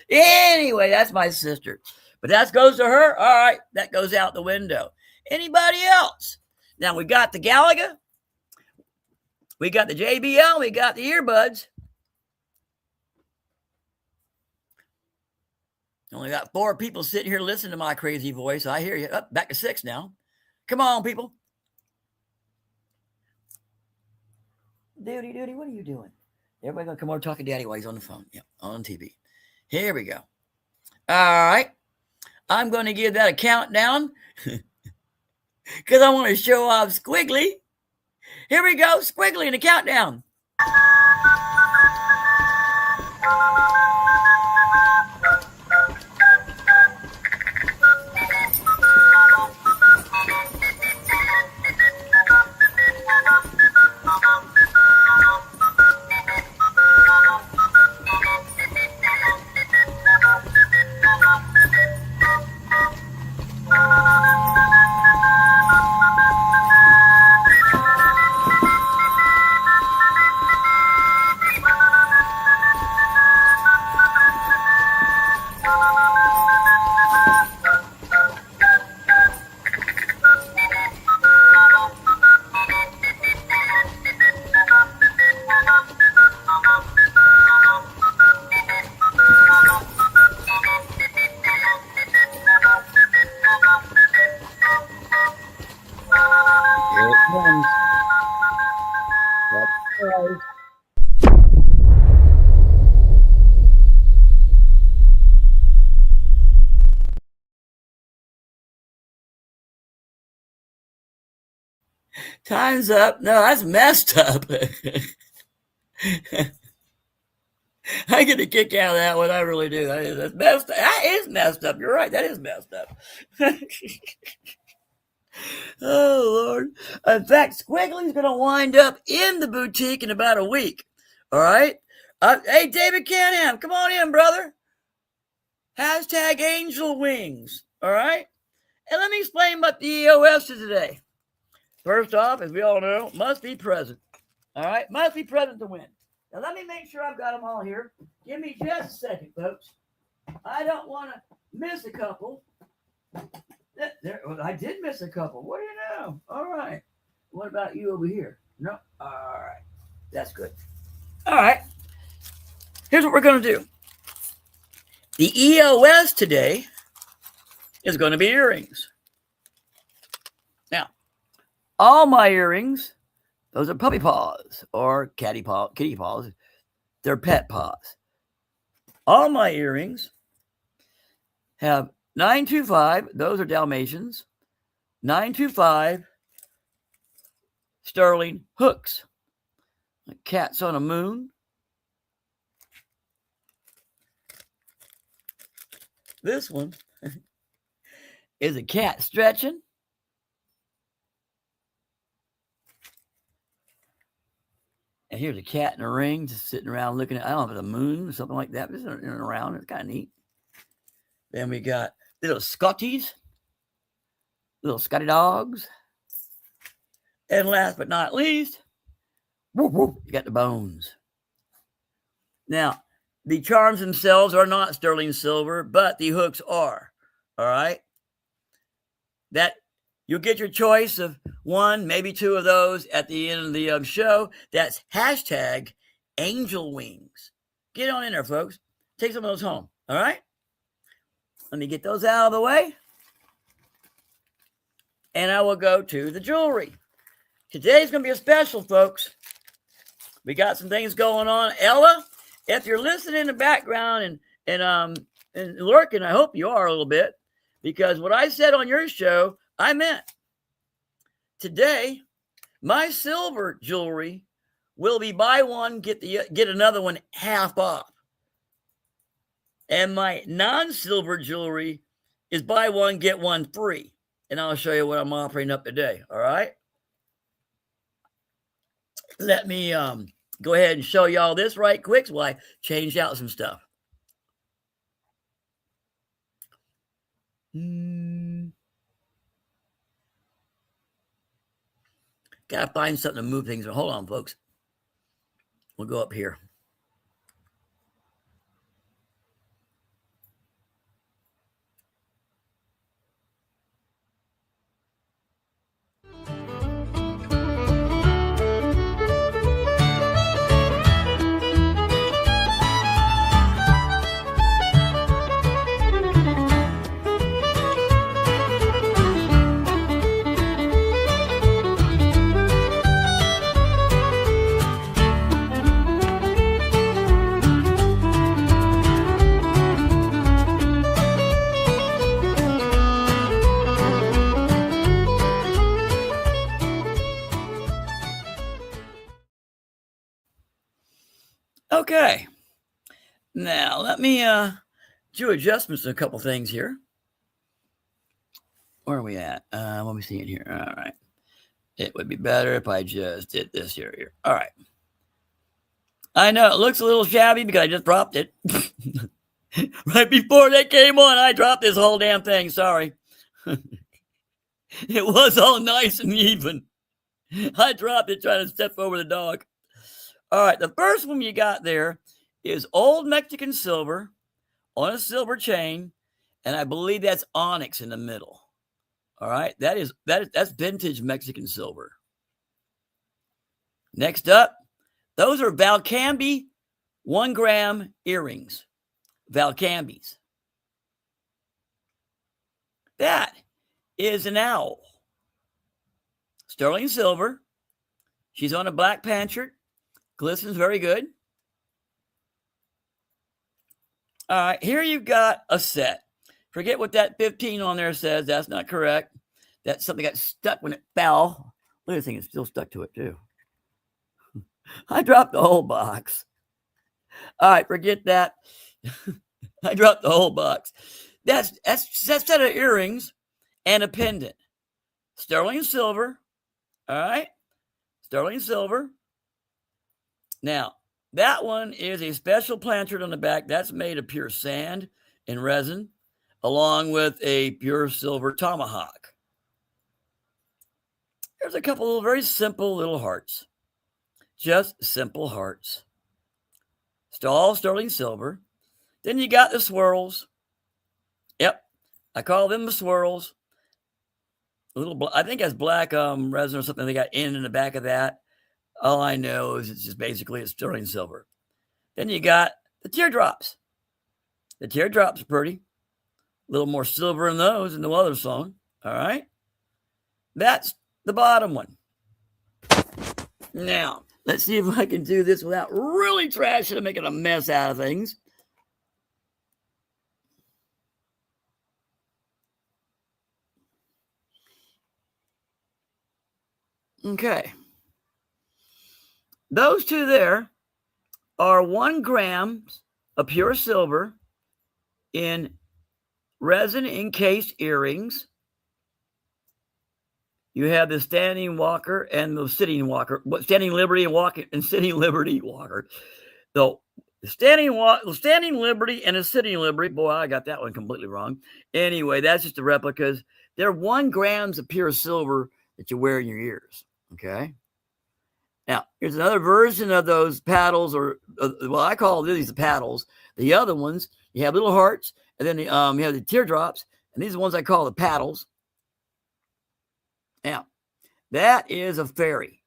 Anyway, that's my sister. But that goes to her. All right, that goes out the window. Anybody else? Now, we got the Galaga. We got the JBL. We got the earbuds. Only got 4 people sitting here listening to my crazy voice. I hear you. Up back to 6 now. Come on, people. Duty, what are you doing? Everybody gonna come over talking to Daddy while he's on the phone. Yeah, on TV. Here we go. All right. I'm going to give that a countdown because I want to show off Squiggly. Here we go. Squiggly in the countdown. Time's up. No, that's messed up. I get a kick out of that one. I really do. That's messed up. That is messed up. You're right. That is messed up. Oh, Lord. In fact, Squiggly's going to wind up in the boutique in about a week. All right? Hey, David Canham, come on in, brother. Hashtag Angel Wings. All right? And let me explain what the EOS is today. First off, as we all know, must be present. All right? Must be present to win. Now, let me make sure I've got them all here. Give me just a second, folks. I don't want to miss a couple. I did miss a couple. What do you know? All right. What about you over here? No. All right. That's good. All right. Here's what we're going to do. The EOS today is going to be earrings. Now, all my earrings, those are puppy paws or kitty paws. They're pet paws. All my earrings have 925. Those are Dalmatians. 925 sterling hooks. Like cats on a moon. This one is a cat stretching. And here's a cat in a ring just sitting around looking at, I don't know if it's a moon or something like that, but it's running around. It's kind of neat. Then we got little Scotties, little Scotty dogs. And last but not least, whoop, whoop, you got the bones. Now, the charms themselves are not sterling silver, but the hooks are. All right. That you'll get your choice of one, maybe two of those at the end of the show. That's hashtag Angel Wings. Get on in there, folks. Take some of those home. All right. Let me get those out of the way. And I will go to the jewelry. Today's going to be a special, folks. We got some things going on. Ella, if you're listening in the background and lurking, I hope you are a little bit, because what I said on your show, I meant. Today, my silver jewelry will be buy one, get another one half off. And my non-silver jewelry is buy one, get one free. And I'll show you what I'm offering up today. All right. Let me go ahead and show y'all this right quick while I change out some stuff. Gotta find something to move things. Hold on, folks. We'll go up here. Okay. Now, let me do adjustments to a couple things here. Where are we at? What are we seeing here? All right. It would be better if I just did this here. All right. I know it looks a little shabby because I just dropped it. Right before they came on, I dropped this whole damn thing. Sorry. It was all nice and even. I dropped it trying to step over the dog. All right, the first one you got there is old Mexican silver on a silver chain, and I believe that's onyx in the middle. All right, that's vintage Mexican silver. Next up, those are Valcambi 1 gram earrings. Valcambis. That is an owl. Sterling silver. She's on a black panchet. Glistens very good. All right, here you've got a set. Forget what that 15 on there says. That's not correct. That's something got stuck when it fell. Look at this thing, it's still stuck to it too. I dropped the whole box. All right, forget that. I dropped the whole box. That's a set of earrings and a pendant. Sterling silver. All right. Sterling silver. Now, that one is a special planchet on the back. That's made of pure sand and resin, along with a pure silver tomahawk. There's a couple of very simple little hearts. Just simple hearts. It's all sterling silver. Then you got the swirls. Yep, I call them the swirls. A little, I think that's black resin or something they got in the back of that. All I know is it's just basically it's sterling silver. Then you got the teardrops. The teardrops are pretty. A little more silver in those than the other song. All right. That's the bottom one. Now, Let's see if I can do this without really trashing and making a mess out of things. Okay. Those two there are 1 gram of pure silver in resin encased earrings. You have the standing walker and the sitting walker, standing liberty and walking and sitting liberty walker. The standing liberty and a sitting liberty. Boy, I got that one completely wrong. Anyway, that's just the replicas. They're 1 gram of pure silver that you wear in your ears. Okay. Now, here's another version of those paddles, or well, I call these the paddles. The other ones, you have little hearts, and then you have the teardrops, and these are the ones I call the paddles. Now, that is a fairy.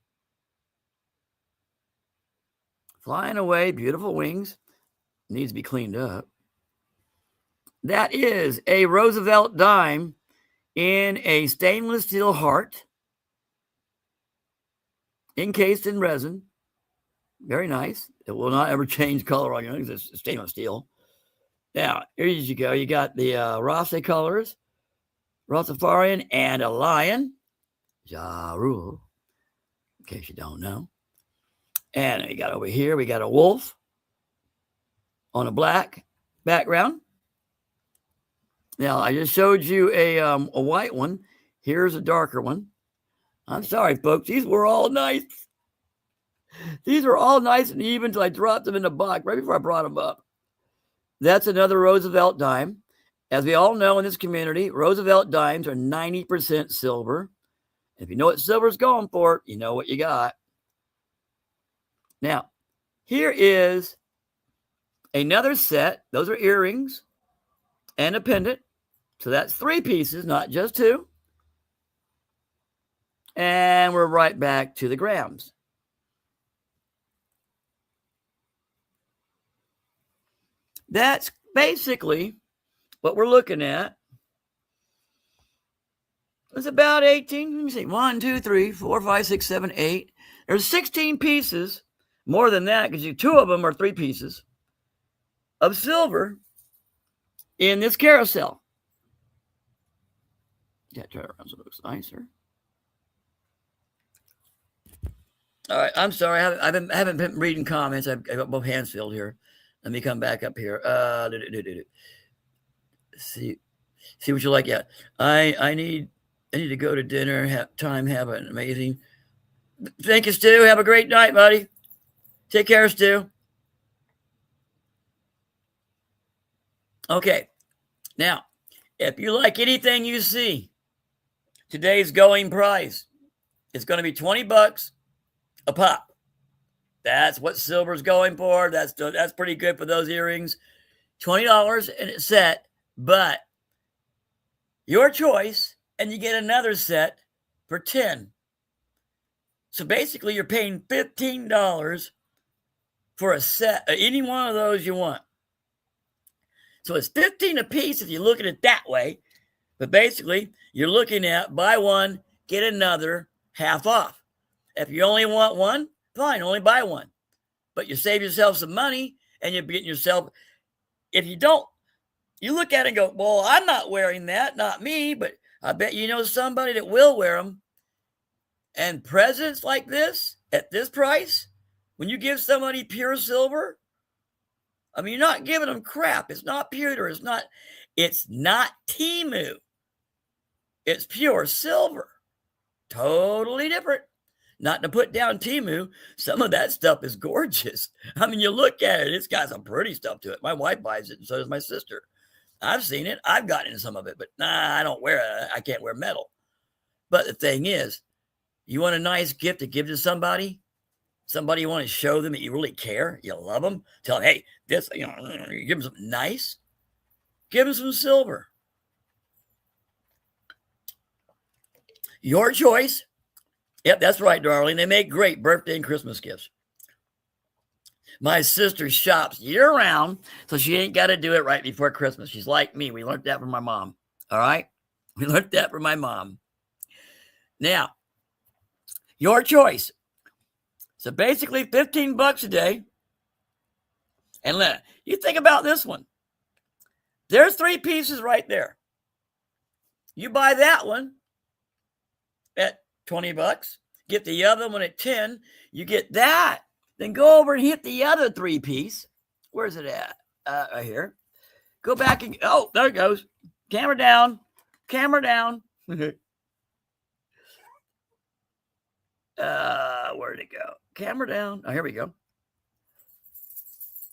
Flying away, beautiful wings. Needs to be cleaned up. That is a Roosevelt dime in a stainless steel heart, encased in resin. Very nice. It will not ever change color on you because it's stainless steel. Now, here you go. You got the Rossi colors, Rastafarian, and a lion. Ja Rule, in case you don't know. And you got over here, we got a wolf on a black background. Now, I just showed you a white one. Here's a darker one. I'm sorry, folks. These were all nice. These were all nice and even until I dropped them in the box right before I brought them up. That's another Roosevelt dime. As we all know in this community, Roosevelt dimes are 90% silver. If you know what silver's going for, you know what you got. Now, here is another set. Those are earrings and a pendant. So that's 3 pieces, not just 2. And we're right back to the grams. That's basically what we're looking at. It's about 18. Let me see. 1, 2, 3, 4, 5, 6, 7, 8. There's 16 pieces. More than that, because 2 of them are 3 pieces of silver in this carousel. Yeah, turn it around so it looks nicer. All right, I'm sorry. I haven't been reading comments. I've got both hands filled here. Let me come back up here. See what you like. Yeah, I need to go to dinner. Have an amazing. Thank you, Stu. Have a great night, buddy. Take care, Stu. Okay. Now, if you like anything you see, today's going price is going to be $20 a pop. That's what silver's going for. That's pretty good for those earrings. $20 in a set, but your choice, and you get another set for $10. So basically, you're paying $15 for a set, any one of those you want. So it's $15 a piece if you look at it that way. But basically, you're looking at buy one, get another half off. If you only want one, fine, only buy one. But you save yourself some money, and you're getting yourself, if you don't, you look at it and go, well, I'm not wearing that, not me, but I bet you know somebody that will wear them. And presents like this, at this price, when you give somebody pure silver, I mean, you're not giving them crap. It's not pewter. It's not Temu. It's pure silver. Totally different. Not to put down Temu. Some of that stuff is gorgeous. I mean, you look at it, it's got some pretty stuff to it. My wife buys it, and so does my sister. I've seen it. I've gotten into some of it, but I don't wear it. I can't wear metal. But the thing is, you want a nice gift to give to somebody you want to show them that you really care, you love them, tell them, hey, this, you give them something nice, give them some silver. Your choice. Yep, that's right, darling. They make great birthday and Christmas gifts. My sister shops year-round, so she ain't got to do it right before Christmas. She's like me. We learned that from my mom. All right? We learned that from my mom. Now, your choice. So basically $15 a day. And you think about this one. There's 3 pieces right there. You buy that one at $20, get the other one at 10, you get that. Then go over and hit the other 3 piece. Where's it at? Right here. Go back and, oh, there it goes. Camera down. Camera down. Where'd it go? Camera down. Oh, here we go.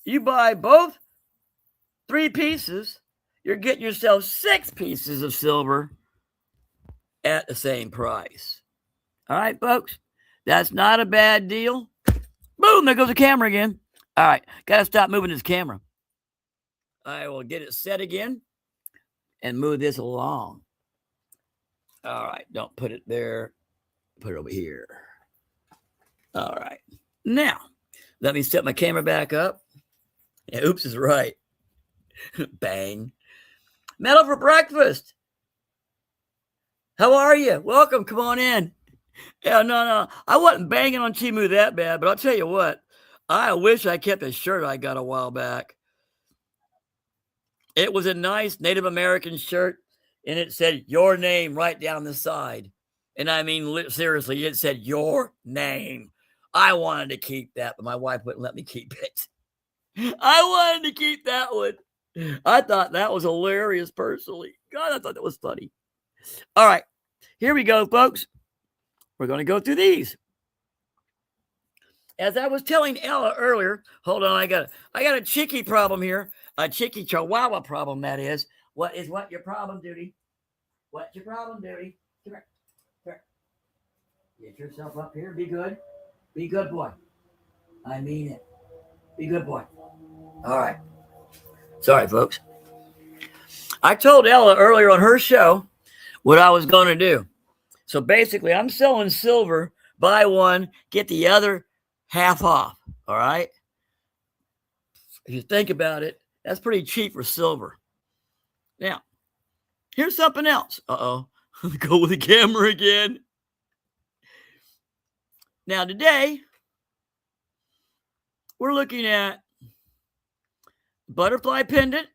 You buy both 3 pieces, you're getting yourself 6 pieces of silver at the same price. All right, folks, that's not a bad deal. Boom, there goes the camera again. All right, got to stop moving this camera. I will get it set again and move this along. All right, don't put it there. Put it over here. All right. Now, let me set my camera back up. Yeah, oops is right. Bang. Metal for breakfast. How are you? Welcome. Come on in. Yeah, no. I wasn't banging on Chimu that bad, but I'll tell you what. I wish I kept a shirt I got a while back. It was a nice Native American shirt, and it said your name right down the side. And I mean, seriously, it said your name. I wanted to keep that, but my wife wouldn't let me keep it. I wanted to keep that one. I thought that was hilarious personally. God, I thought that was funny. All right, here we go, folks. We're going to go through these. As I was telling Ella earlier, hold on, I got a Chicky problem here. A Chicky Chihuahua problem, that is. What your problem, Duty? What's your problem, Duty? Come here. Come here. Get yourself up here. Be good. Be good boy. I mean it. Be good boy. All right. Sorry, folks. I told Ella earlier on her show what I was going to do. So basically, I'm selling silver. Buy one, get the other half off. All right. If you think about it, that's pretty cheap for silver. Now, here's something else. Uh-oh. Go with the camera again. Now, today, we're looking at butterfly pendant.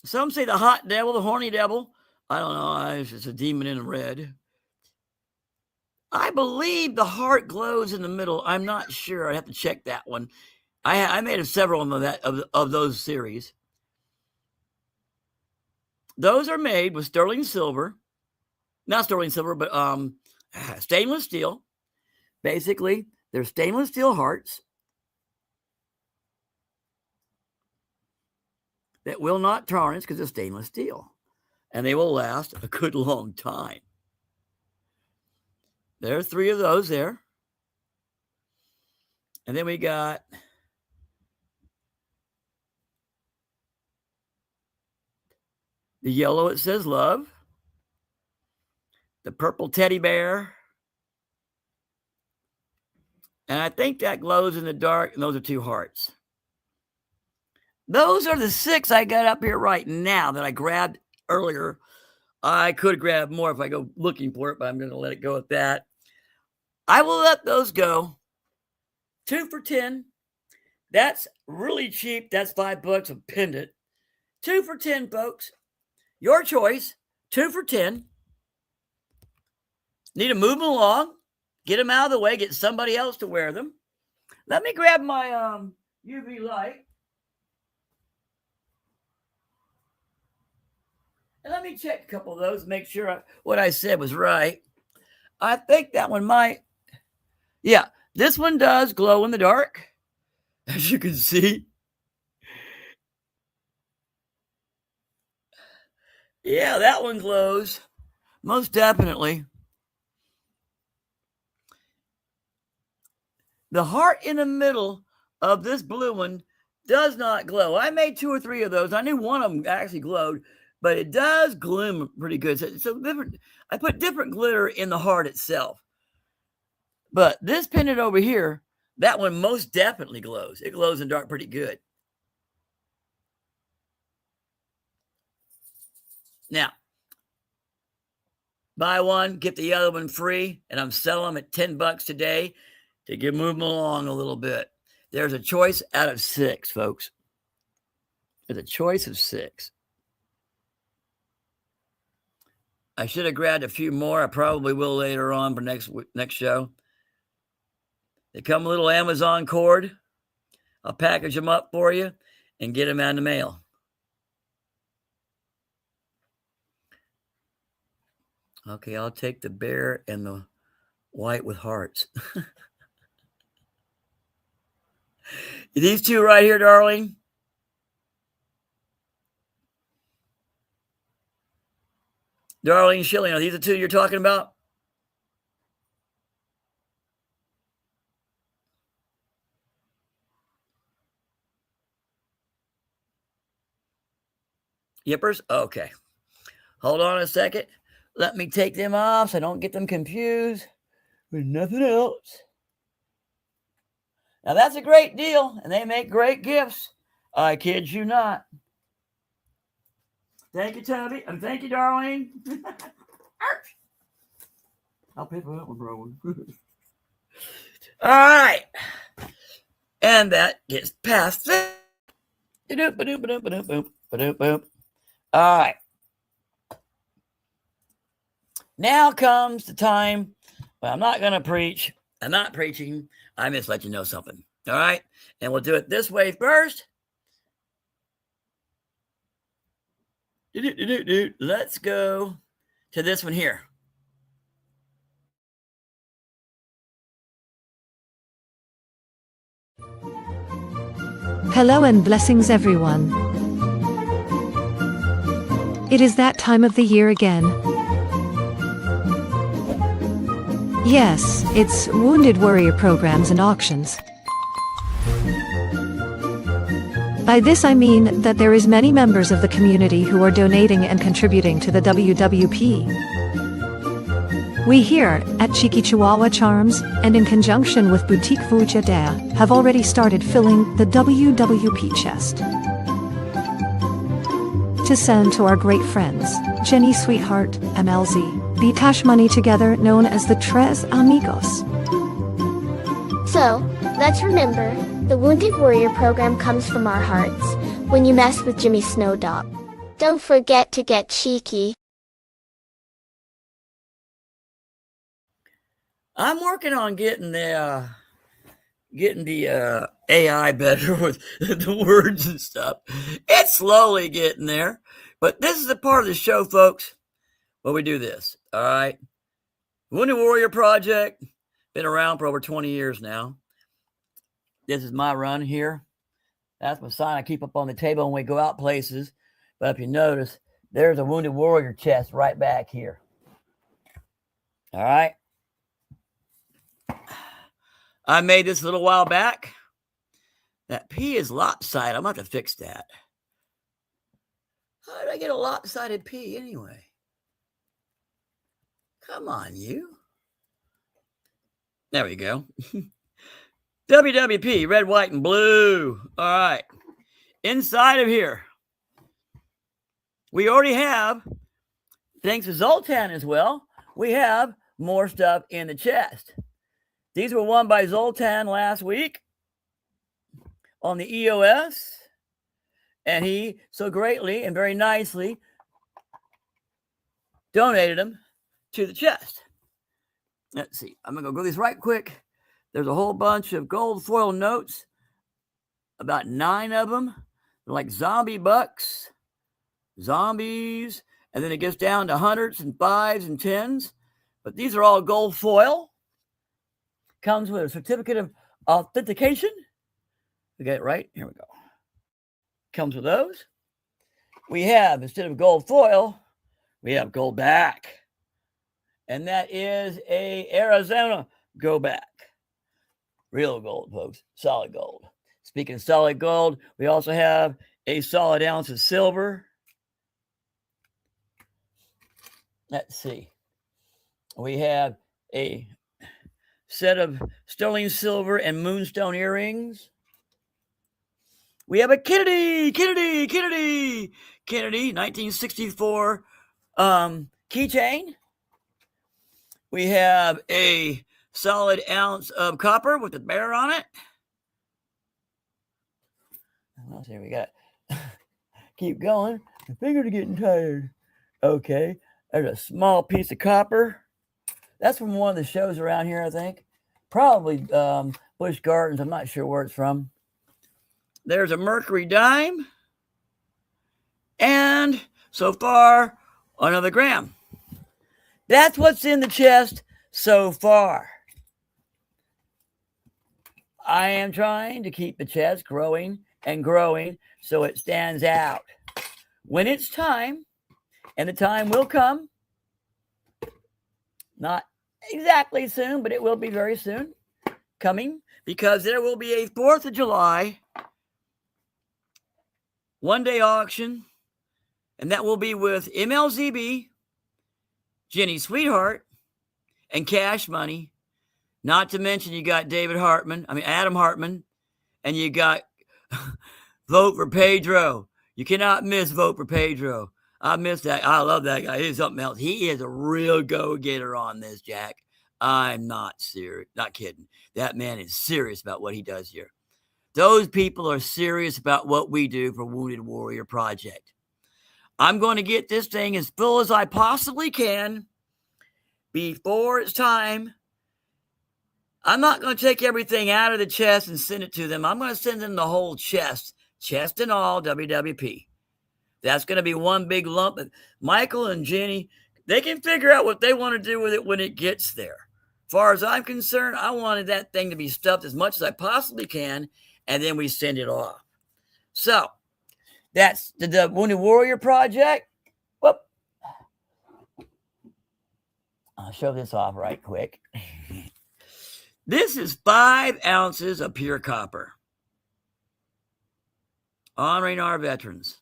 Some say the hot devil, the horny devil. I don't know. It's a demon in red. I believe the heart glows in the middle. I'm not sure. I have to check that one. I made several of those series. Those are made with sterling silver. Not sterling silver, but stainless steel. Basically, they're stainless steel hearts that will not tarnish because they're stainless steel. And they will last a good long time. There are 3 of those there. And then we got the yellow, it says love. The purple teddy bear. And I think that glows in the dark, and those are 2 hearts. Those are the 6 I got up here right now that I grabbed earlier. I could grab more if I go looking for it, but I'm going to let it go at that. I will let those go. 2 for $10. That's really cheap. That's $5 a pendant. 2 for $10, folks. Your choice. 2 for $10. Need to move them along. Get them out of the way. Get somebody else to wear them. Let me grab my UV light. And let me check a couple of those. Make sure what I said was right. I think that one might. Yeah, this one does glow in the dark. As you can see. Yeah, that one glows. Most definitely. The heart in the middle of this blue one does not glow. I made 2 or 3 of those. I knew one of them actually glowed, but it does gloom pretty good. So different. I put different glitter in the heart itself. But this pendant over here, that one most definitely glows. It glows in the dark pretty good. Now, Buy one, get the other one free, and I'm selling them at $10 today to move them along a little bit. There's a choice out of 6, folks. There's a choice of 6. I should have grabbed a few more. I probably will later on for next show. They come with a little Amazon cord. I'll package them up for you and get them out in the mail. Okay, I'll take the bear and the white with hearts. These two right here, darling. Darling Shilling, are these the two you're talking about? Yippers? Okay. Hold on a second. Let me take them off so I don't get them confused with nothing else. Now, that's a great deal, and they make great gifts. I kid you not. Thank you, Tubby. And thank you, darling. I'll pay for that one, bro. All right. And that gets past it. All right. Now comes the time, but I'm not going to preach. I'm not preaching. I'm just letting you know something. All right. And we'll do it this way first. Let's go to this one here. Hello and blessings, everyone. It is that time of the year again. Yes, it's Wounded Warrior programs and auctions. By this I mean that there is many members of the community who are donating and contributing to the WWP. We here at Cheeky Chihuahua Charms, and in conjunction with Boutique Vuja Dare, have already started filling the WWP chest to send to our great friends, Jenny Sweetheart, MLZ, Bitash Money Together, known as the Tres Amigos. So, let's remember, the Wounded Warrior program comes from our hearts. When you mess with Jimmy Snowdog, don't forget to get cheeky. I'm working on getting the AI better with the words and stuff. It's slowly getting there, but this is the part of the show, folks, where we do this. All right, Wounded Warrior Project, been around for over 20 years now. This is my run here. That's my sign I keep up on the table when we go out places. But if you notice, there's a Wounded Warrior chest right back here. All right. I made this a little while back. That P is lopsided. I'm going to have to fix that. How did I get a lopsided P anyway? Come on, you. There we go. WWP, red, white, and blue. All right. Inside of here, we already have, thanks to Zoltan as well, we have more stuff in the chest. These were won by Zoltan last week on the EOS. And he so greatly and very nicely donated them to the chest. Let's see. I'm going to go these right quick. There's a whole bunch of gold foil notes, about 9 of them. They're like zombie bucks, zombies, and then it gets down to hundreds and fives and tens. But these are all gold foil. Comes with a certificate of authentication. We got it right. Here we go. Comes with those. We have, instead of gold foil, we have gold back. And that is a Arizona go back. Real gold, folks. Solid gold. Speaking of solid gold, we also have a solid ounce of silver. Let's see. We have a set of sterling silver and moonstone earrings. We have a Kennedy 1964 keychain. We have a solid ounce of copper with the bear on it. What else here we got? Keep going. My fingers are getting tired. Okay. There's a small piece of copper. That's from one of the shows around here, I think. Probably Busch Gardens. I'm not sure where it's from. There's a mercury dime. And so far, another gram. That's what's in the chest so far. I am trying to keep the chest growing and growing so it stands out. When it's time, and the time will come, not exactly soon, but it will be very soon coming, because there will be a 4th of July one-day auction, and that will be with MLZB, Jenny Sweetheart, and Cash Money. Not to mention you got Adam Hartman, and you got Vote for Pedro. You cannot miss Vote for Pedro. I miss that. I love that guy. He's something else. He is a real go-getter on this, Jack. I'm not serious. Not kidding. That man is serious about what he does here. Those people are serious about what we do for Wounded Warrior Project. I'm going to get this thing as full as I possibly can before it's time. I'm not going to take everything out of the chest and send it to them. I'm going to send them the whole chest and all, WWP. That's going to be one big lump. Michael and Jenny, they can figure out what they want to do with it when it gets there. As far as I'm concerned, I wanted that thing to be stuffed as much as I possibly can, and then we send it off. So, that's the Wounded Warrior Project. Whoop. I'll show this off right quick. This is 5 ounces of pure copper. Honoring our veterans.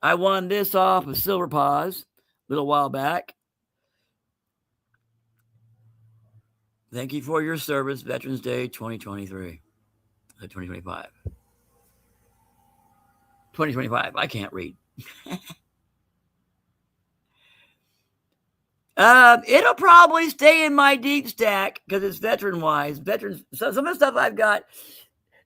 I won this off of Silver Paws a little while back. Thank you for your service, Veterans Day 2023. 2025. 2025. I can't read. It'll probably stay in my deep stack because it's veteran-wise. Veterans. So some of the stuff I've got,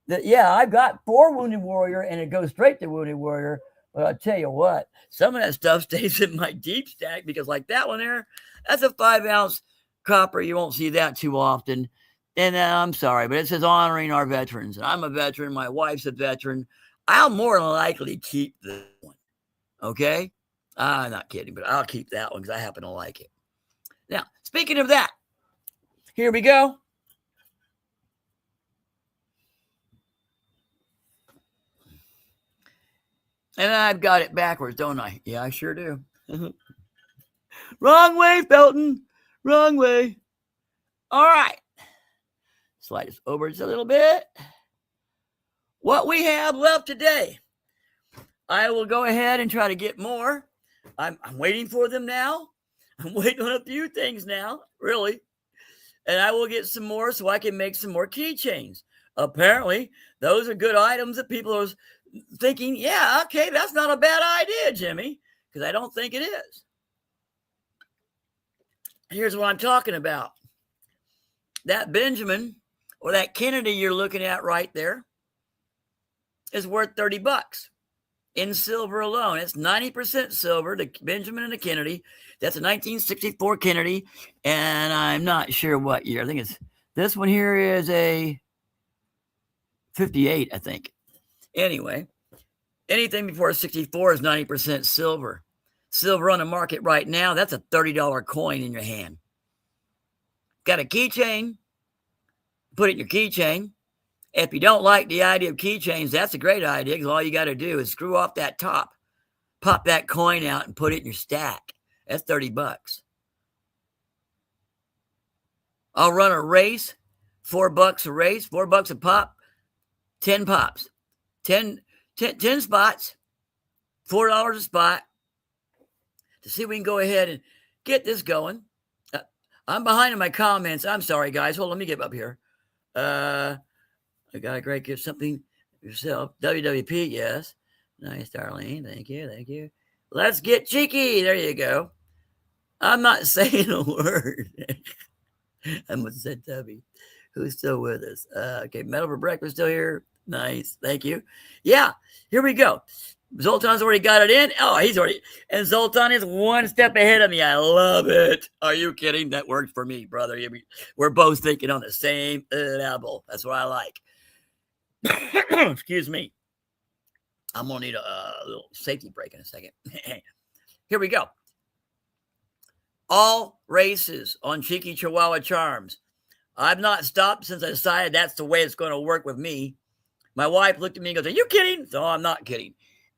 I've got 4 Wounded Warrior, and it goes straight to Wounded Warrior. But I'll tell you what, some of that stuff stays in my deep stack because, like that one there, that's a 5-ounce copper. You won't see that too often. And I'm sorry, but it says honoring our veterans. And I'm a veteran. My wife's a veteran. I'll more than likely keep this one. Okay? I'm not kidding, but I'll keep that one because I happen to like it. Now, speaking of that, here we go. And I've got it backwards, don't I? Yeah, I sure do. Wrong way, Felton. Wrong way. All right. Slide this over just a little bit. What we have left today, I will go ahead and try to get more. I'm waiting for them now. I'm waiting on a few things now, really. And I will get some more so I can make some more keychains. Apparently, those are good items that people are thinking, yeah, okay, that's not a bad idea, Jimmy, because I don't think it is. Here's what I'm talking about. That Benjamin or that Kennedy you're looking at right there is worth $30 in silver alone. It's 90% silver, the Benjamin and the Kennedy. That's a 1964 Kennedy, and I'm not sure what year. I think it's this one here is a 58, I think. Anyway, anything before 64 is 90% silver. Silver on the market right now, that's a $30 coin in your hand. Got a keychain, put it in your keychain. If you don't like the idea of keychains, that's a great idea because all you got to do is screw off that top, pop that coin out, and put it in your stack. That's $30. I'll run a race, $4 a race, $4 a pop, 10 pops, 10 spots, $4 a spot to see if we can go ahead and get this going. I'm behind in my comments. I'm sorry, guys. Hold on, let me get up here. I got a great gift, something yourself. WWP, yes. Nice, Darlene. Thank you. Let's get cheeky. There you go. I'm not saying a word. I must have said Tubby. Who's still with us? Okay, Metal for Breakfast still here. Nice. Thank you. Yeah, here we go. Zoltan's already got it in. Oh, he's already. And Zoltan is one step ahead of me. I love it. Are you kidding? That worked for me, brother. We're both thinking on the same level. That's what I like. Excuse me. I'm going to need a little safety break in a second. Here we go. All races on Cheeky Chihuahua Charms. I've not stopped since I decided that's the way it's going to work with me. My wife looked at me and goes, "Are you kidding?" No, I'm not kidding.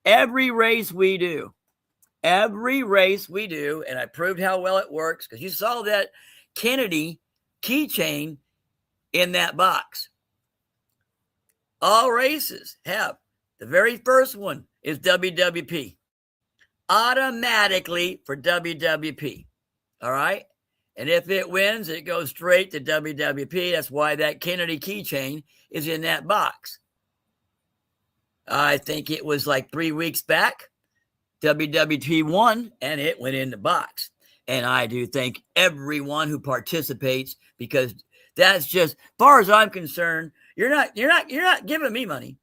Every race we do, and I proved how well it works because you saw that Kennedy keychain in that box. All races have. The very first one is WWP. Automatically for WWP. All right? And if it wins, it goes straight to WWP. That's why that Kennedy keychain is in that box. I think it was like 3 weeks back. WWP won, and it went in the box. And I do thank everyone who participates because that's just, as far as I'm concerned, you're not giving me money.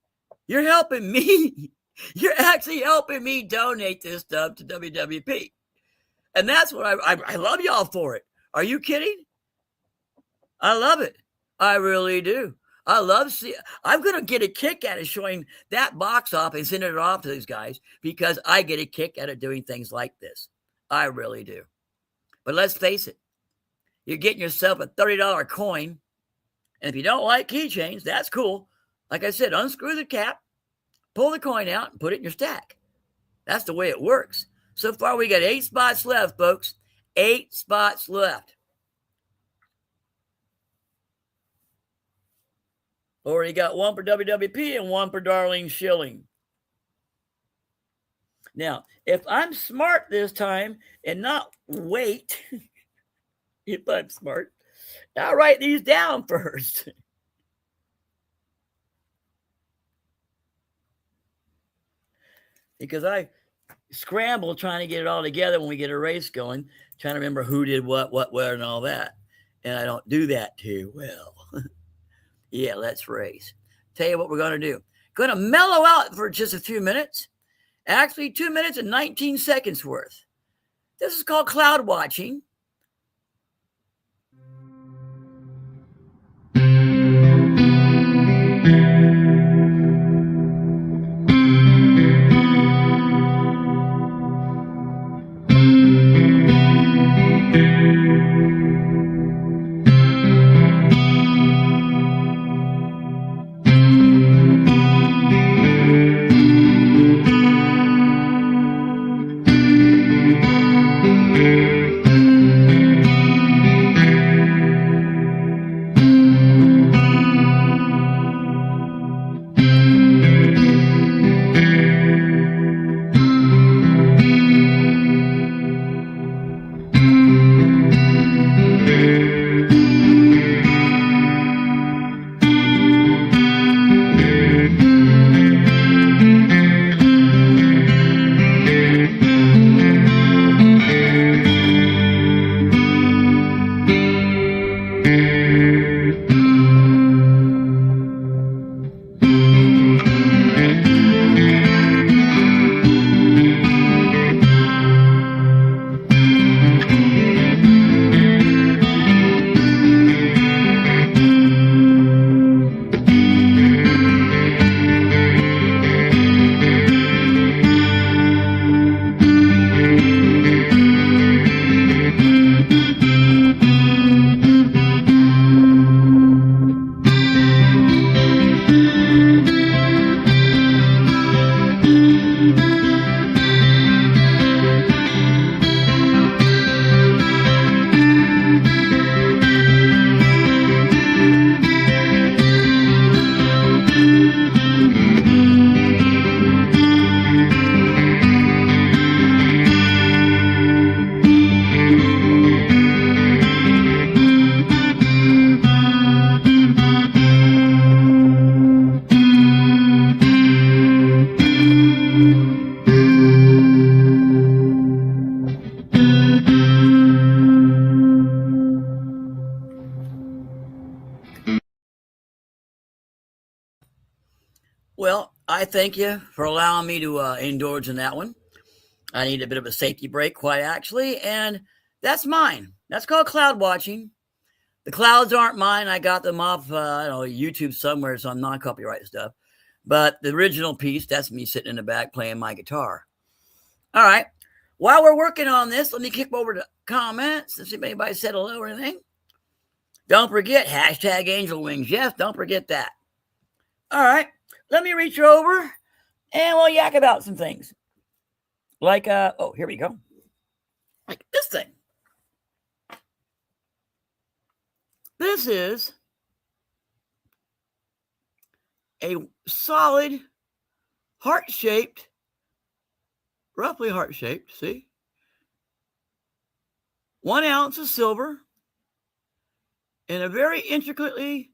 You're helping me. You're actually helping me donate this stuff to WWP. And that's what I love y'all for it. Are you kidding? I love it. I really do. I love I'm going to get a kick out of showing that box off and sending it off to these guys because I get a kick out of doing things like this. I really do. But let's face it. You're getting yourself a $30 coin. And if you don't like keychains, that's cool. Like I said, unscrew the cap, pull the coin out, and put it in your stack. That's the way it works. So far, we got 8 spots left, folks. 8 spots left. Already got one for WWP and one for Darlene Schilling. Now, if I'm smart this time and not wait, if I'm smart, I'll write these down first. Because I scramble trying to get it all together when we get a race going, trying to remember who did what, where, and all that. And I don't do that too well. Yeah, let's race. Tell you what we're going to do. Going to mellow out for just a few minutes. Actually, 2 minutes and 19 seconds worth. This is called cloud watching. Well, I thank you for allowing me to indulge in that one. I need a bit of a safety break, quite actually, and that's mine. That's called cloud watching. The clouds aren't mine. I got them off, I don't know, YouTube somewhere, some non-copyright stuff. But the original piece, that's me sitting in the back playing my guitar. All right. While we're working on this, let me kick over to comments and see if anybody said hello or anything. Don't forget, hashtag Angel Wings. Yes, don't forget that. All right. Let me reach over and we'll yak about some things. Like, oh, here we go. Like this thing. This is a solid, heart-shaped, roughly heart-shaped, see? 1 ounce of silver in a very intricately,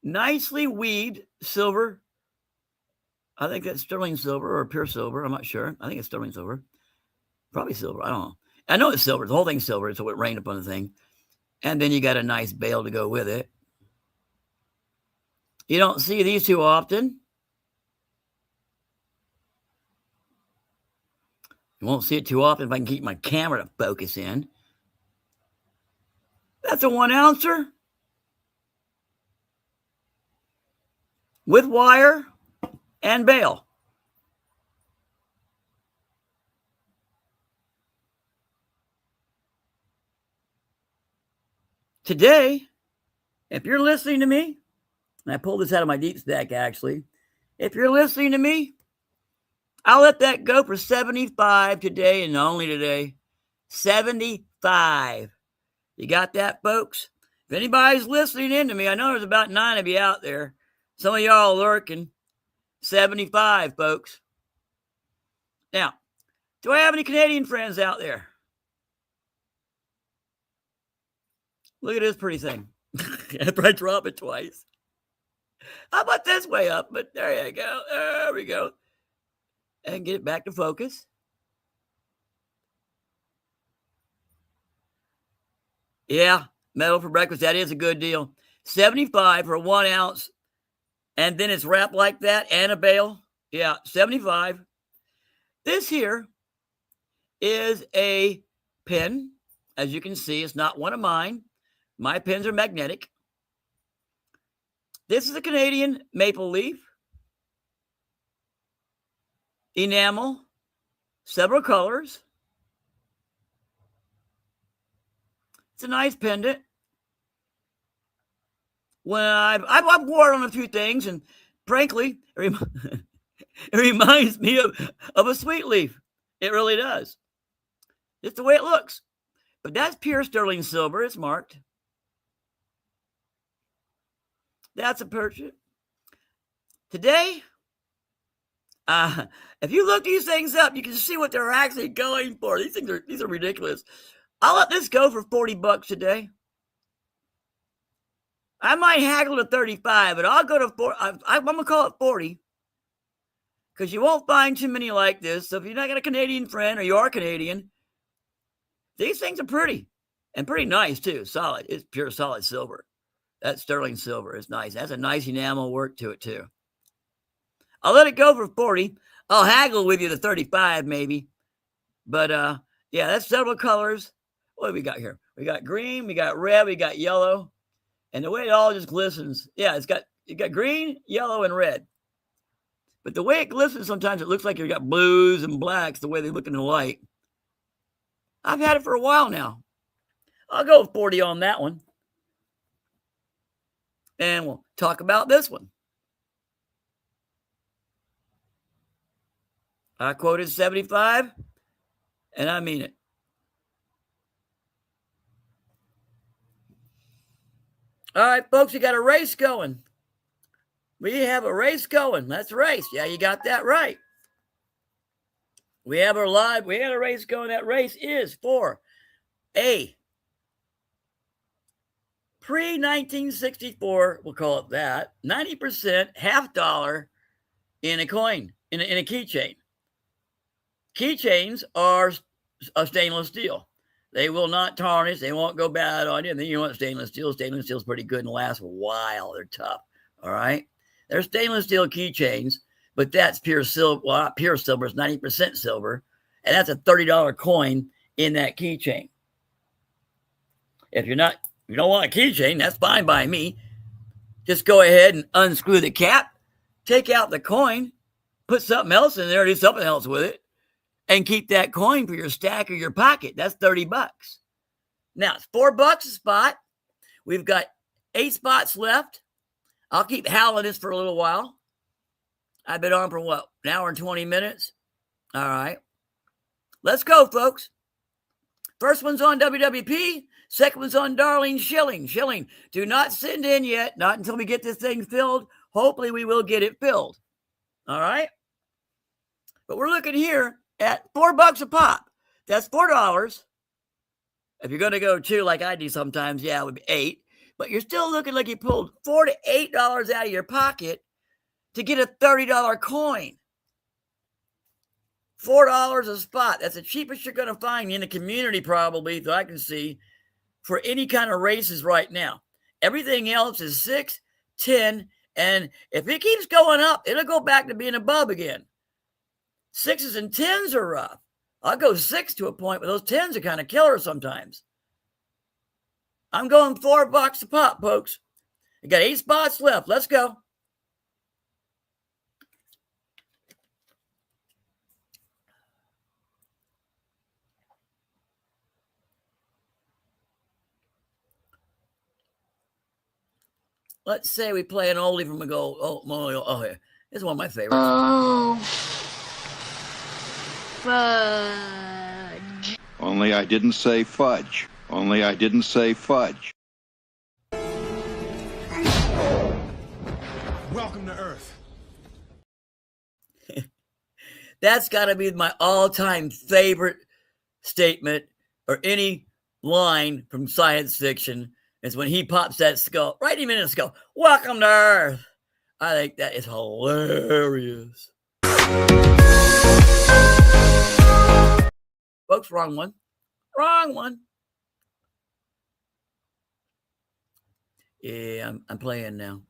nicely weaved silver. I think that's sterling silver or pure silver. I'm not sure. I think it's sterling silver. Probably silver. I don't know. I know it's silver. The whole thing's silver. So it rained upon the thing. And then you got a nice bail to go with it. You don't see these too often. You won't see it too often if I can keep my camera to focus in. That's a 1 ouncer with wire and bail. Today, if you're listening to me, and I pulled this out of my deep stack actually, if you're listening to me, I'll let that go for 75 today and only today. 75. You got that, folks? If anybody's listening in to me, I know there's about 9 of you out there. Some of y'all lurking. 75, folks. Now, do I have any Canadian friends out there? Look at this pretty thing. After I drop it twice. How about this way up? But there you go. There we go. And get it back to focus. Yeah, metal for breakfast. That is a good deal. 75 for 1 ounce. And then it's wrapped like that and a bail. Yeah, 75. This here is a pin. As you can see, it's not one of mine. My pins are magnetic. This is a Canadian maple leaf. Enamel. Several colors. It's a nice pendant. When I've worn on a few things, and frankly, it reminds me of a sweet leaf. It really does. It's the way it looks. But that's pure sterling silver. It's marked. That's a purchase. Today, if you look these things up, you can see what they're actually going for. These are ridiculous. I'll let this go for $40 today. I might haggle to 35, but I'll go to 40. I'm going to call it 40 because you won't find too many like this. So if you're not got a Canadian friend or you are Canadian, these things are pretty and pretty nice too. Solid. It's pure solid silver. That's sterling silver. It's nice. That's a nice enamel work to it too. I'll let it go for 40. I'll haggle with you to 35 maybe. But yeah, that's several colors. What do we got here? We got green, we got red, we got yellow. And the way it all just glistens, yeah, you got green, yellow, and red. But the way it glistens, sometimes it looks like you got blues and blacks, the way they look in the light. I've had it for a while now. I'll go with 40 on that one. And we'll talk about this one. I quoted 75, and I mean it. All right, folks, we got a race going. We have a race going. Let's race. Yeah, you got that right. We had a race going. That race is for a pre-1964, we'll call it that, 90% $50 in a coin, in a keychain. Keychains are a stainless steel. They will not tarnish. They won't go bad on you. And then you want stainless steel. Stainless steel is pretty good and lasts a while. They're tough. All right. They're stainless steel keychains but that's pure silver. Well, not pure silver, it's 90% silver. And that's a $30 coin in that keychain. If you don't want a keychain, that's fine by me. Just go ahead and unscrew the cap, take out the coin, put something else in there, do something else with it, and keep that coin for your stack or your pocket. That's $30. Now, it's $4 a spot. We've got 8 spots left. I'll keep howling this for a little while. I've been on for what, an hour and 20 minutes? All right. Let's go, folks. First one's on WWP. Second one's on Darlene Schilling. Schilling, do not send in yet. Not until we get this thing filled. Hopefully we will get it filled. All right. But we're looking here at $4 a pop. That's $4. If you're going to go 2 like I do sometimes, yeah, it would be 8. But you're still looking like you pulled $4 to $8 out of your pocket to get a $30 coin. $4 a spot. That's the cheapest you're going to find in the community, probably, that I can see, for any kind of races right now. Everything else is 6, 10, and if it keeps going up, it'll go back to being above again. 6s and 10s are rough. I'll go 6 to a point, but those 10s are kind of killer sometimes. I'm going $4 a pop, folks. I got 8 spots left. Let's go. Let's say we play an oldie from a gold. Oh, yeah. This is one of my favorites. Oh, fudge. Only I didn't say fudge. Only I didn't say fudge. Welcome to Earth. That's got to be my all-time favorite statement or any line from science fiction is when he pops that skull right in the skull. Welcome to Earth. I think that is hilarious. Folks, wrong one. Wrong one. Yeah, I'm playing now.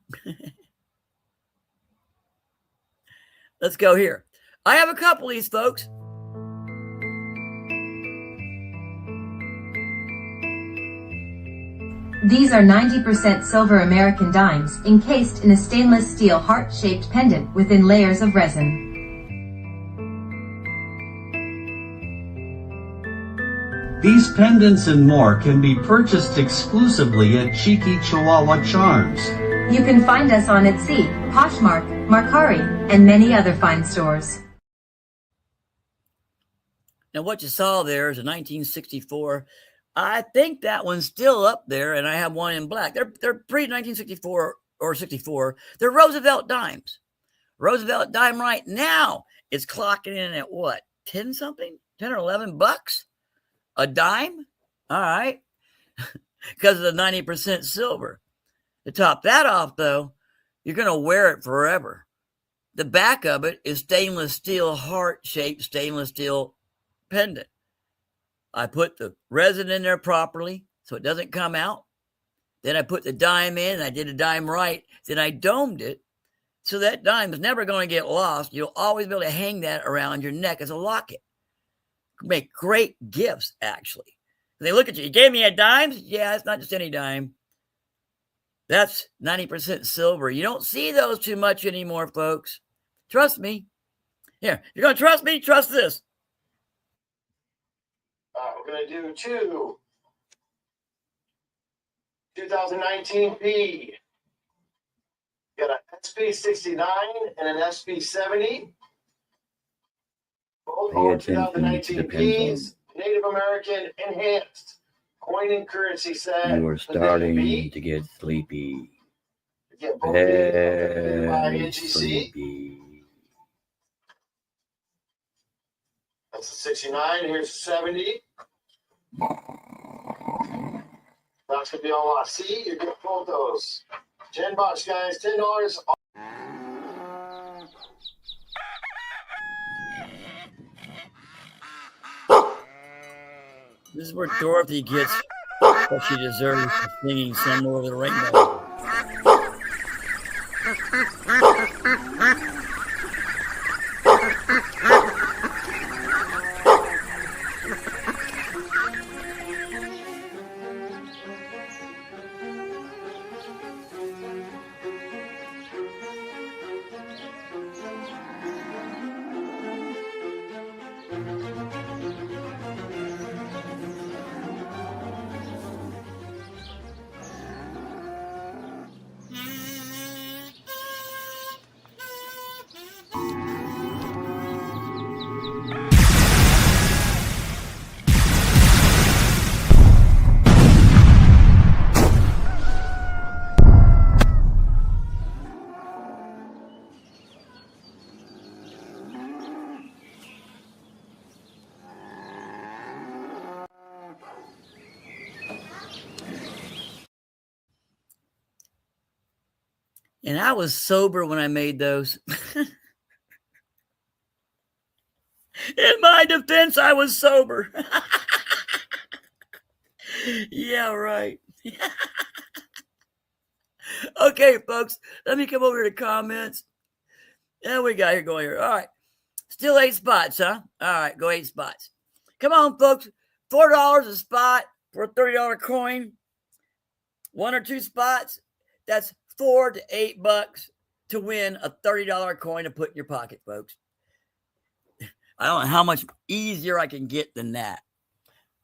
Let's go here. I have a couple of these, folks. These are 90% silver American dimes, encased in a stainless steel heart-shaped pendant within layers of resin. These pendants and more can be purchased exclusively at Cheeky Chihuahua Charms. You can find us on Etsy, Poshmark, Mercari, and many other fine stores. Now, what you saw there is a 1964. I think that one's still up there, and I have one in black. They're pre-1964 or 64. They're Roosevelt dimes. Roosevelt dime right now is clocking in at what? 10 something? 10 or 11 bucks a dime? All right. Because of the 90% silver. To top that off, though, you're going to wear it forever. The back of it is stainless steel, heart-shaped stainless steel pendant. I put the resin in there properly so it doesn't come out. Then I put the dime in. I did a dime right. Then I domed it so that dime is never going to get lost. You'll always be able to hang that around your neck as a locket. Make great gifts, actually. They look at you. You gave me a dime? Yeah, it's not just any dime. That's 90% silver. You don't see those too much anymore, folks. Trust me. Here, you're going to trust me? Trust this. We're going to do 2019 P. Got an SP69 and an SP70. Both are 2019 Ps. Native American enhanced. Coin and currency set. You are starting to get sleepy. Get both by Very NGC. sleepy. That's the 69. Here's 70. That's gonna be on lot C. You get both those. $10, guys. $10. This is where Dorothy gets what she deserves for singing Somewhere Over the Rainbow. And I was sober when I made those. In my defense, I was sober. Yeah, right. Okay, folks, let me come over to comments. Yeah, we got here going here. All right. Still 8 spots, huh? All right, go 8 spots. Come on, folks. $4 a spot for a $30 coin. 1 or 2 spots. That's $4 to $8 to win a $30 coin to put in your pocket, folks. I don't know how much easier I can get than that.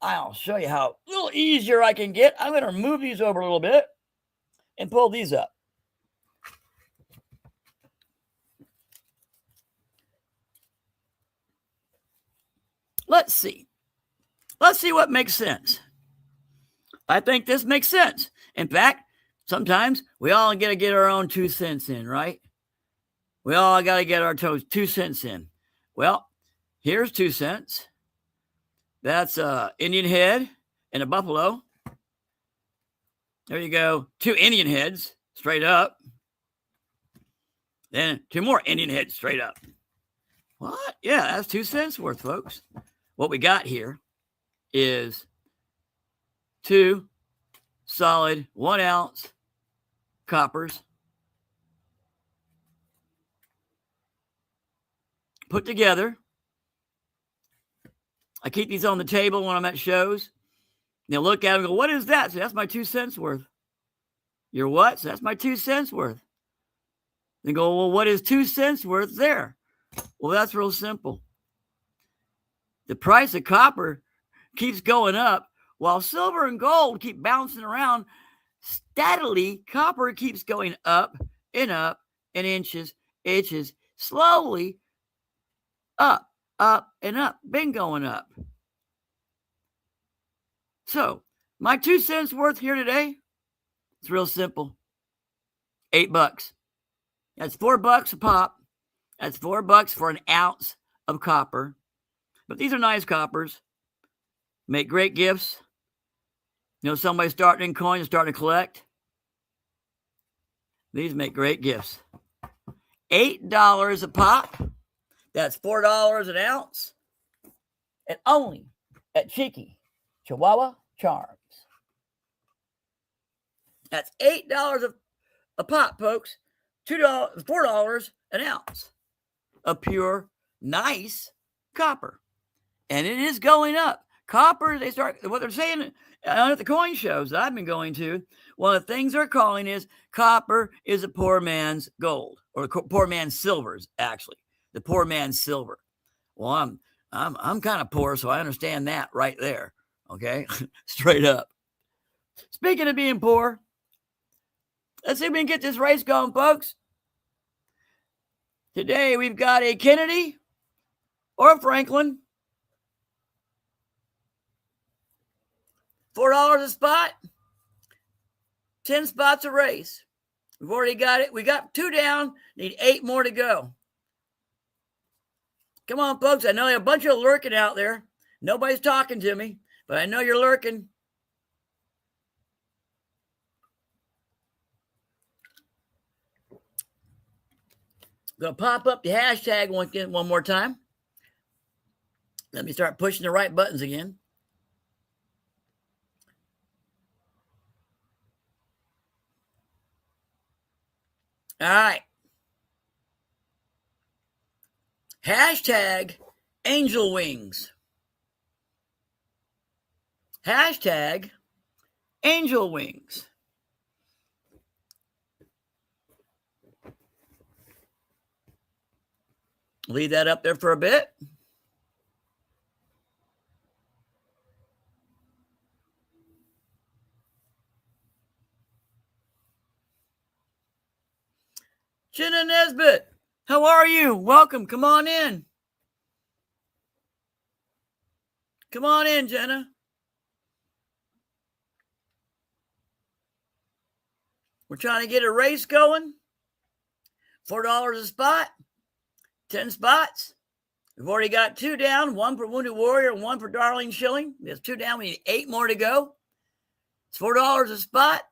I'll show you how a little easier I can get. I'm going to move these over a little bit and pull these up. Let's see. Let's see what makes sense. I think this makes sense. In fact, sometimes we all got to get our own 2 cents in, right? We all got to get our 2 cents in. Well, here's 2 cents. That's a Indian head and a buffalo. There you go. 2 Indian heads straight up. Then 2 more Indian heads straight up. What? Yeah, that's 2 cents worth, folks. What we got here is 2 solid 1 ounce coppers put together. I keep these on the table when I'm at shows. They'll look at them and go, what is that? So that's my 2 cents worth. You're what? So that's my 2 cents worth. They go, well, what is 2 cents worth there? Well, that's real simple. The price of copper keeps going up while silver and gold keep bouncing around steadily. Copper keeps going up and inches, slowly up and up. Been going up. So my 2 cents worth here today, it's real simple. $8. That's $4 a pop. That's $4 for an ounce of copper. But these are nice coppers. Make great gifts. You know, somebody starting in coins, starting to collect. These make great gifts. $8 a pop. That's $4 an ounce. And only at Cheeky Chihuahua Charms. That's $8 a pop, folks. $4 an ounce of pure, nice copper. And it is going up. Copper, what they're saying at the coin shows that I've been going to, one of the things they're calling is copper is a poor man's gold, or poor man's silvers, actually. The poor man's silver. Well, I'm kind of poor, so I understand that right there. Okay? Straight up. Speaking of being poor, let's see if we can get this race going, folks. Today we've got a Kennedy or a Franklin. $4 a spot. 10 spots a race. We've already got it. We got 2 down. Need 8 more to go. Come on, folks. I know there are a bunch of lurking out there. Nobody's talking to me, but I know you're lurking. Going to pop up the hashtag one more time. Let me start pushing the right buttons again. All right. Hashtag Angel Wings. Hashtag Angel Wings. Leave that up there for a bit. Jenna Nesbitt, how are you? Welcome. Come on in. Come on in, Jenna. We're trying to get a race going. $4 a spot. 10 spots. We've already got 2 down, 1 for Wounded Warrior and 1 for Darlene Schilling. There's 2 down. We need 8 more to go. It's $4 a spot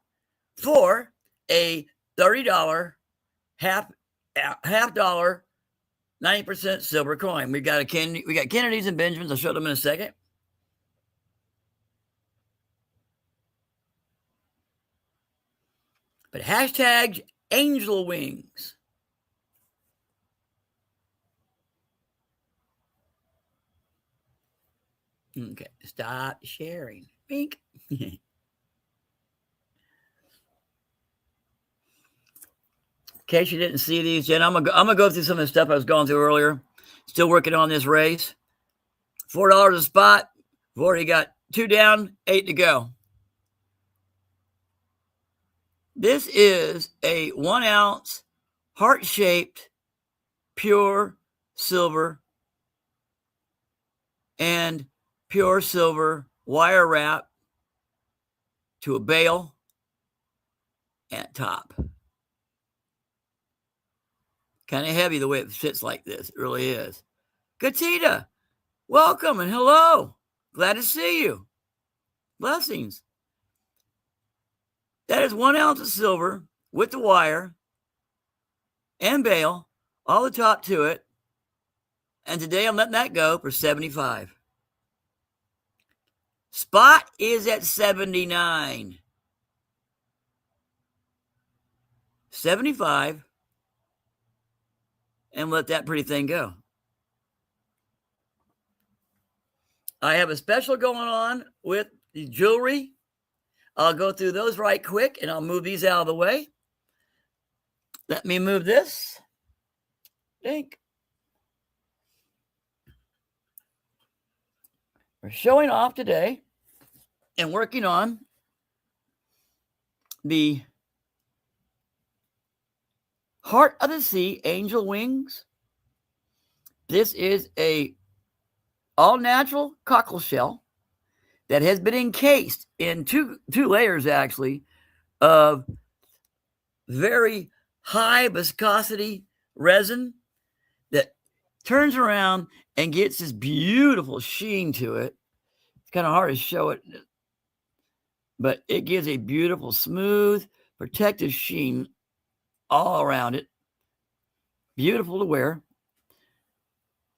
for a $30 half dollar, 90% silver coin. We got Kennedy's and Benjamins. I'll show them in a second. But hashtag angel wings. Okay, stop sharing. Wink. In case you didn't see these yet, I'm gonna go through some of the stuff I was going through earlier. Still working on this race. $4 a spot. We've already got 2 down, 8 to go. This is a 1 ounce heart-shaped pure silver and pure silver wire wrap to a bail at top. Kind of heavy the way it fits like this. It really is. Katita, welcome and hello. Glad to see you. Blessings. That is 1 ounce of silver with the wire and bail, all the top to it. And today I'm letting that go for $75. Spot is at $79. $75. And let that pretty thing go. I have a special going on with the jewelry. I'll go through those right quick, and I'll move these out of the way. Let me move this. Think. We're showing off today and working on the Heart of the Sea angel wings. This is a all-natural cockle shell that has been encased in two layers, actually, of very high viscosity resin that turns around and gets this beautiful sheen to it. It's kind of hard to show it, but it gives a beautiful, smooth, protective sheen all around it. Beautiful to wear.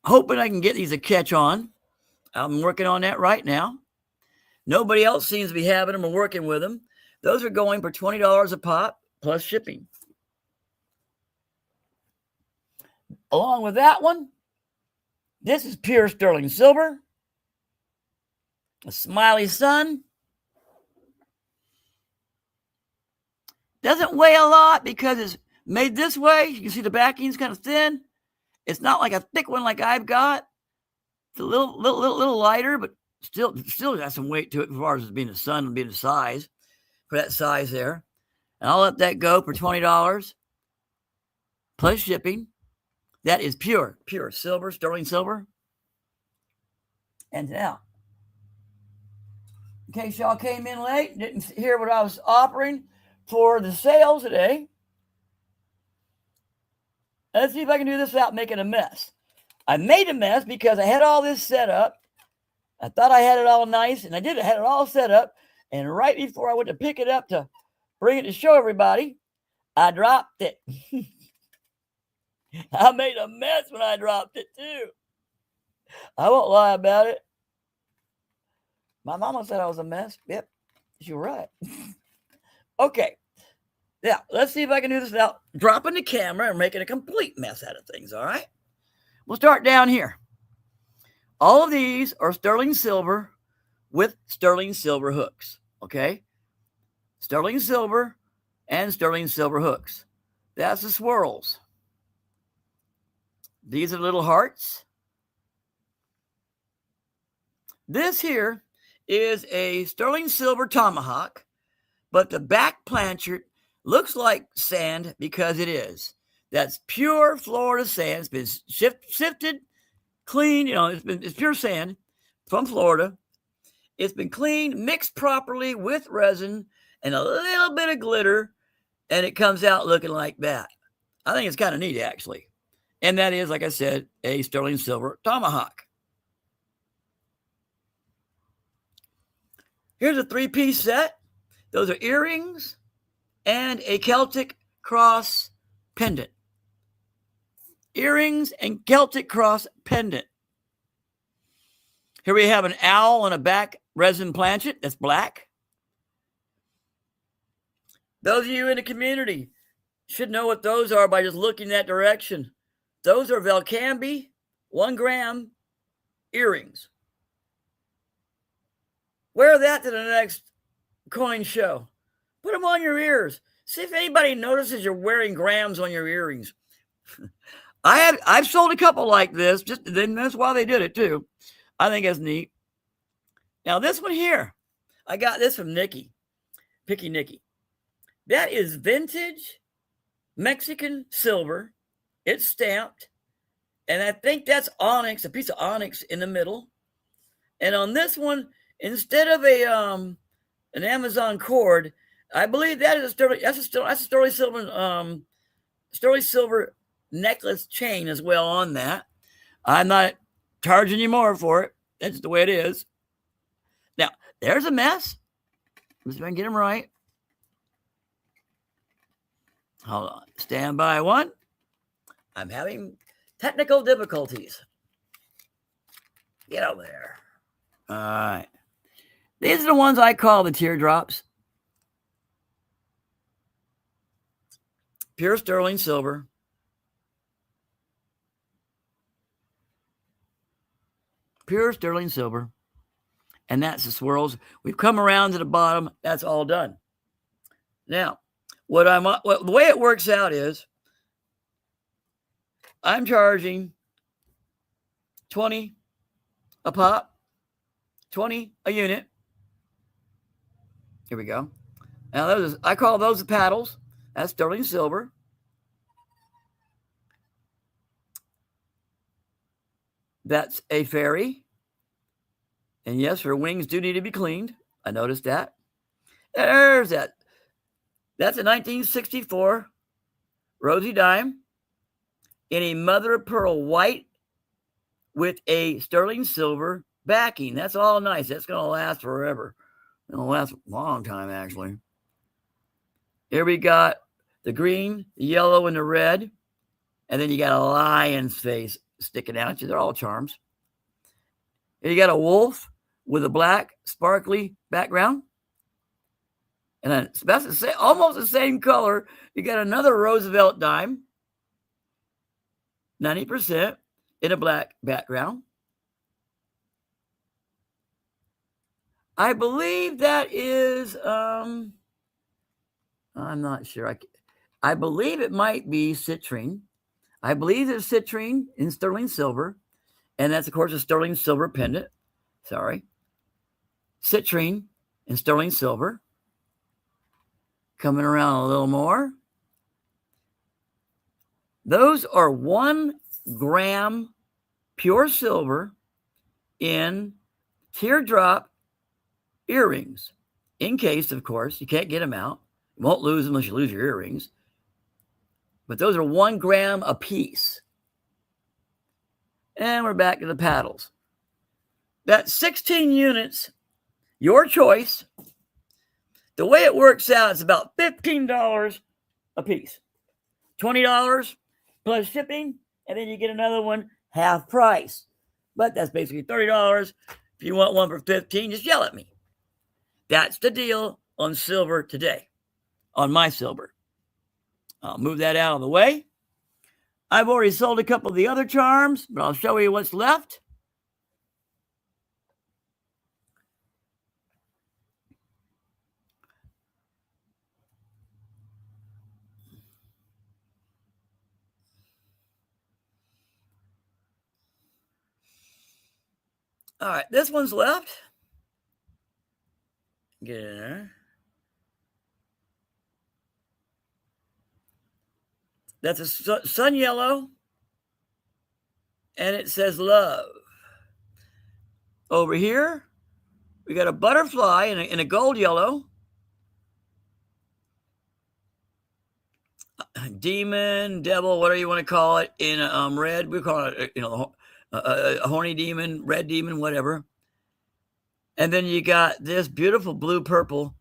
Hoping I can get these to catch on. I'm working on that right now. Nobody else seems to be having them or working with them. Those are going for $20 a pop plus shipping. Along with that one, this is pure sterling silver. A smiley sun. Doesn't weigh a lot because it's made this way. You can see the backing's kind of thin. It's not like a thick one like I've got. It's a little lighter, but still got some weight to it as far as being a sun and being a size for that size there. And I'll let that go for $20 plus shipping. That is pure silver, sterling silver. And now, in case y'all came in late, didn't hear what I was offering for the sales today. Let's see if I can do this without making a mess. I made a mess because I had all this set up. I thought I had it all nice, and I did. I had it all set up. And right before I went to pick it up to bring it to show everybody, I dropped it. I made a mess when I dropped it, too. I won't lie about it. My mama said I was a mess. Yep, you're right. Okay. Now, let's see if I can do this without dropping the camera and making a complete mess out of things, all right? We'll start down here. All of these are sterling silver with sterling silver hooks, okay? Sterling silver and sterling silver hooks. That's the swirls. These are little hearts. This here is a sterling silver tomahawk, but the back planchet looks like sand because it is. That's pure Florida sand. It's been sifted, cleaned. You know, it's pure sand from Florida. It's been cleaned, mixed properly with resin and a little bit of glitter, and it comes out looking like that. I think it's kind of neat, actually. And that is, like I said, a sterling silver tomahawk. Here's a 3-piece set. Those are earrings and a Celtic cross pendant. Earrings and Celtic cross pendant. Here we have an owl on a back resin planchet. That's black. Those of you in the community should know what those are by just looking that direction. Those are Velcambi 1 gram earrings. Wear that to the next coin show. Put them on your ears. See if anybody notices you're wearing grams on your earrings. I've sold a couple like this. Then that's why they did it too. I think that's neat. Now this one here, I got this from Nikki, Picky Nikki. That is vintage Mexican silver. It's stamped, and I think that's onyx, a piece of onyx in the middle. And on this one, instead of an Amazon cord, I believe that is a sterling silver necklace chain as well on that. I'm not charging you more for it. That's the way it is. Now, there's a mess. Let's see if I can get them right. Hold on. Stand by one. I'm having technical difficulties. Get over there. All right. These are the ones I call the teardrops. Pure sterling silver. Pure sterling silver. And that's the swirls. We've come around to the bottom. That's all done. Now, the way it works out is I'm charging $20 a pop, 20 a unit. Here we go. Now, I call those the paddles. That's sterling silver. That's a fairy. And yes, her wings do need to be cleaned. I noticed that. There's that. That's a 1964 Rosie dime in a mother of pearl white with a sterling silver backing. That's all nice. That's going to last forever. It'll last a long time, actually. Here we got the green, the yellow, and the red. And then you got a lion's face sticking out. They're all charms. Here you got a wolf with a black, sparkly background. And then that's almost the same color. You got another Roosevelt dime. 90% in a black background. I believe that is, I'm not sure. I believe it might be citrine. I believe it's citrine in sterling silver. And that's, of course, a sterling silver pendant. Sorry. Citrine in sterling silver. Coming around a little more. Those are 1 gram pure silver in teardrop earrings. In case, of course, you can't get them out. You won't lose them unless you lose your earrings. But those are 1 gram a piece. And we're back to the paddles. That's 16 units. Your choice. The way it works out, it's about $15 a piece. $20 plus shipping, and then you get another one half price. But that's basically $30. If you want one for $15, just yell at me. That's the deal on silver today, on my silver. I'll move that out of the way. I've already sold a couple of the other charms, but I'll show you what's left. All right, this one's left. Get it in there. That's a sun yellow, and it says love. Over here, we got a butterfly in a gold yellow. Demon, devil, whatever you want to call it, in red. We call it, a horny demon, red demon, whatever. And then you got this beautiful blue purple,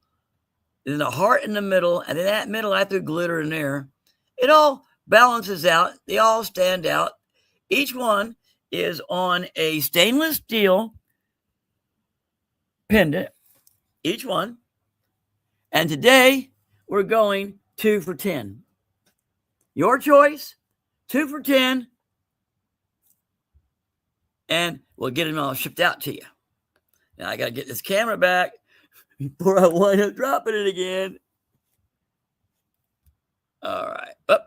and then a heart in the middle, and in that middle I threw glitter in there. It all balances out. They all stand out. Each one is on a stainless steel pendant, each one. And today we're going 2 for 10. Your choice, 2 for 10. And we'll get them all shipped out to you. Now I got to get this camera back before I wind up dropping it again. All right. Oh,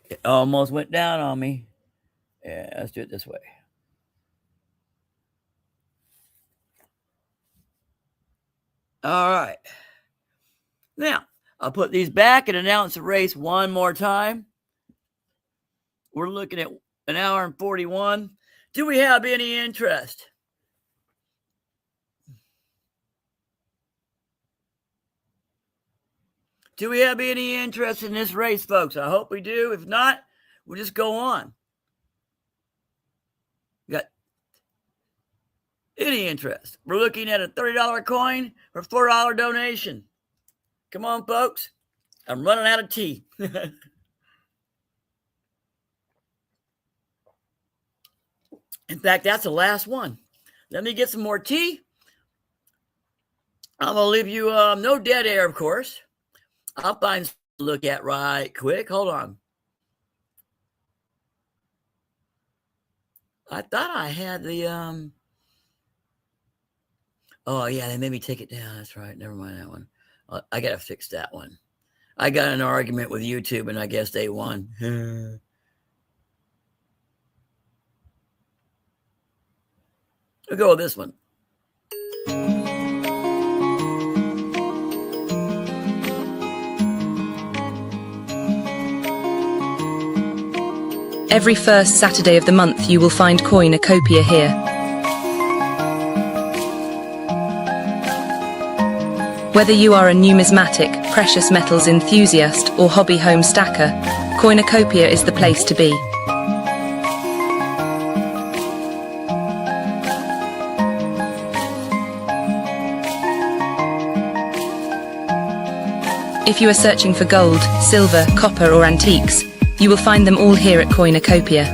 it almost went down on me. Yeah, let's do it this way. All right. Now, I'll put these back and announce the race one more time. We're looking at 1 hour and 41. Do we have any interest? Do we have any interest in this race, folks? I hope we do. If not, we'll just go on. Got any interest? We're looking at a $30 coin or $4 donation. Come on, folks. I'm running out of tea. In fact, that's the last one. Let me get some more tea. I'm going to leave you no dead air, of course. I'll find something to look at right quick. Hold on. I thought I had the oh yeah, they made me take it down. That's right. Never mind that one. I gotta fix that one. I got an argument with YouTube and I guess they won. We'll go with this one. Every first Saturday of the month you will find Coinocopia here. Whether you are a numismatic, precious metals enthusiast or hobby home stacker, Coinocopia is the place to be. If you are searching for gold, silver, copper or antiques, you will find them all here at Coinocopia.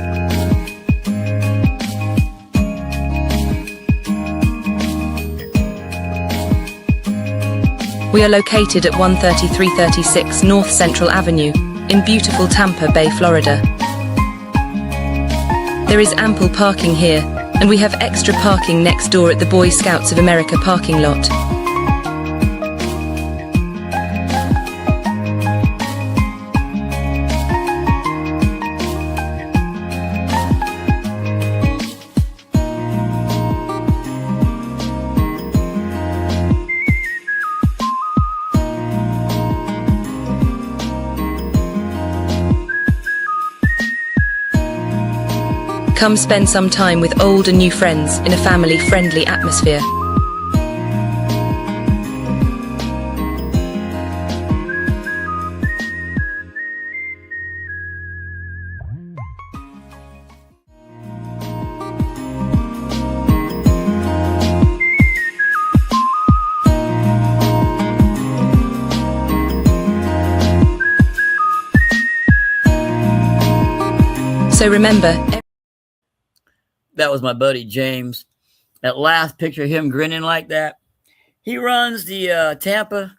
We are located at 13336 North Central Avenue in beautiful Tampa Bay, Florida. There is ample parking here, and we have extra parking next door at the Boy Scouts of America parking lot. Come spend some time with old and new friends in a family-friendly atmosphere. So remember, that was my buddy James. That last picture of him grinning like that. He runs the Tampa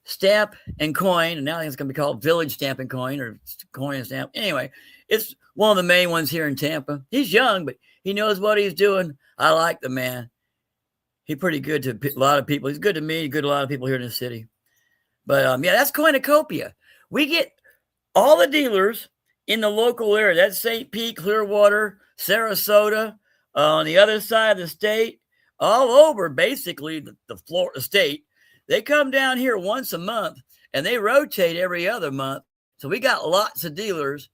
Stamp and Coin, and now I think it's going to be called Village Stamp and Coin or Coin and Stamp. Anyway, it's one of the main ones here in Tampa. He's young, but he knows what he's doing. I like the man. He's pretty good to a lot of people. He's good to me. He's good to a lot of people here in the city. But yeah, that's Coinocopia. We get all the dealers in the local area. That's St. Pete, Clearwater, Sarasota, on the other side of the state, all over basically the Florida state. They come down here once a month and they rotate every other month. So we got lots of dealers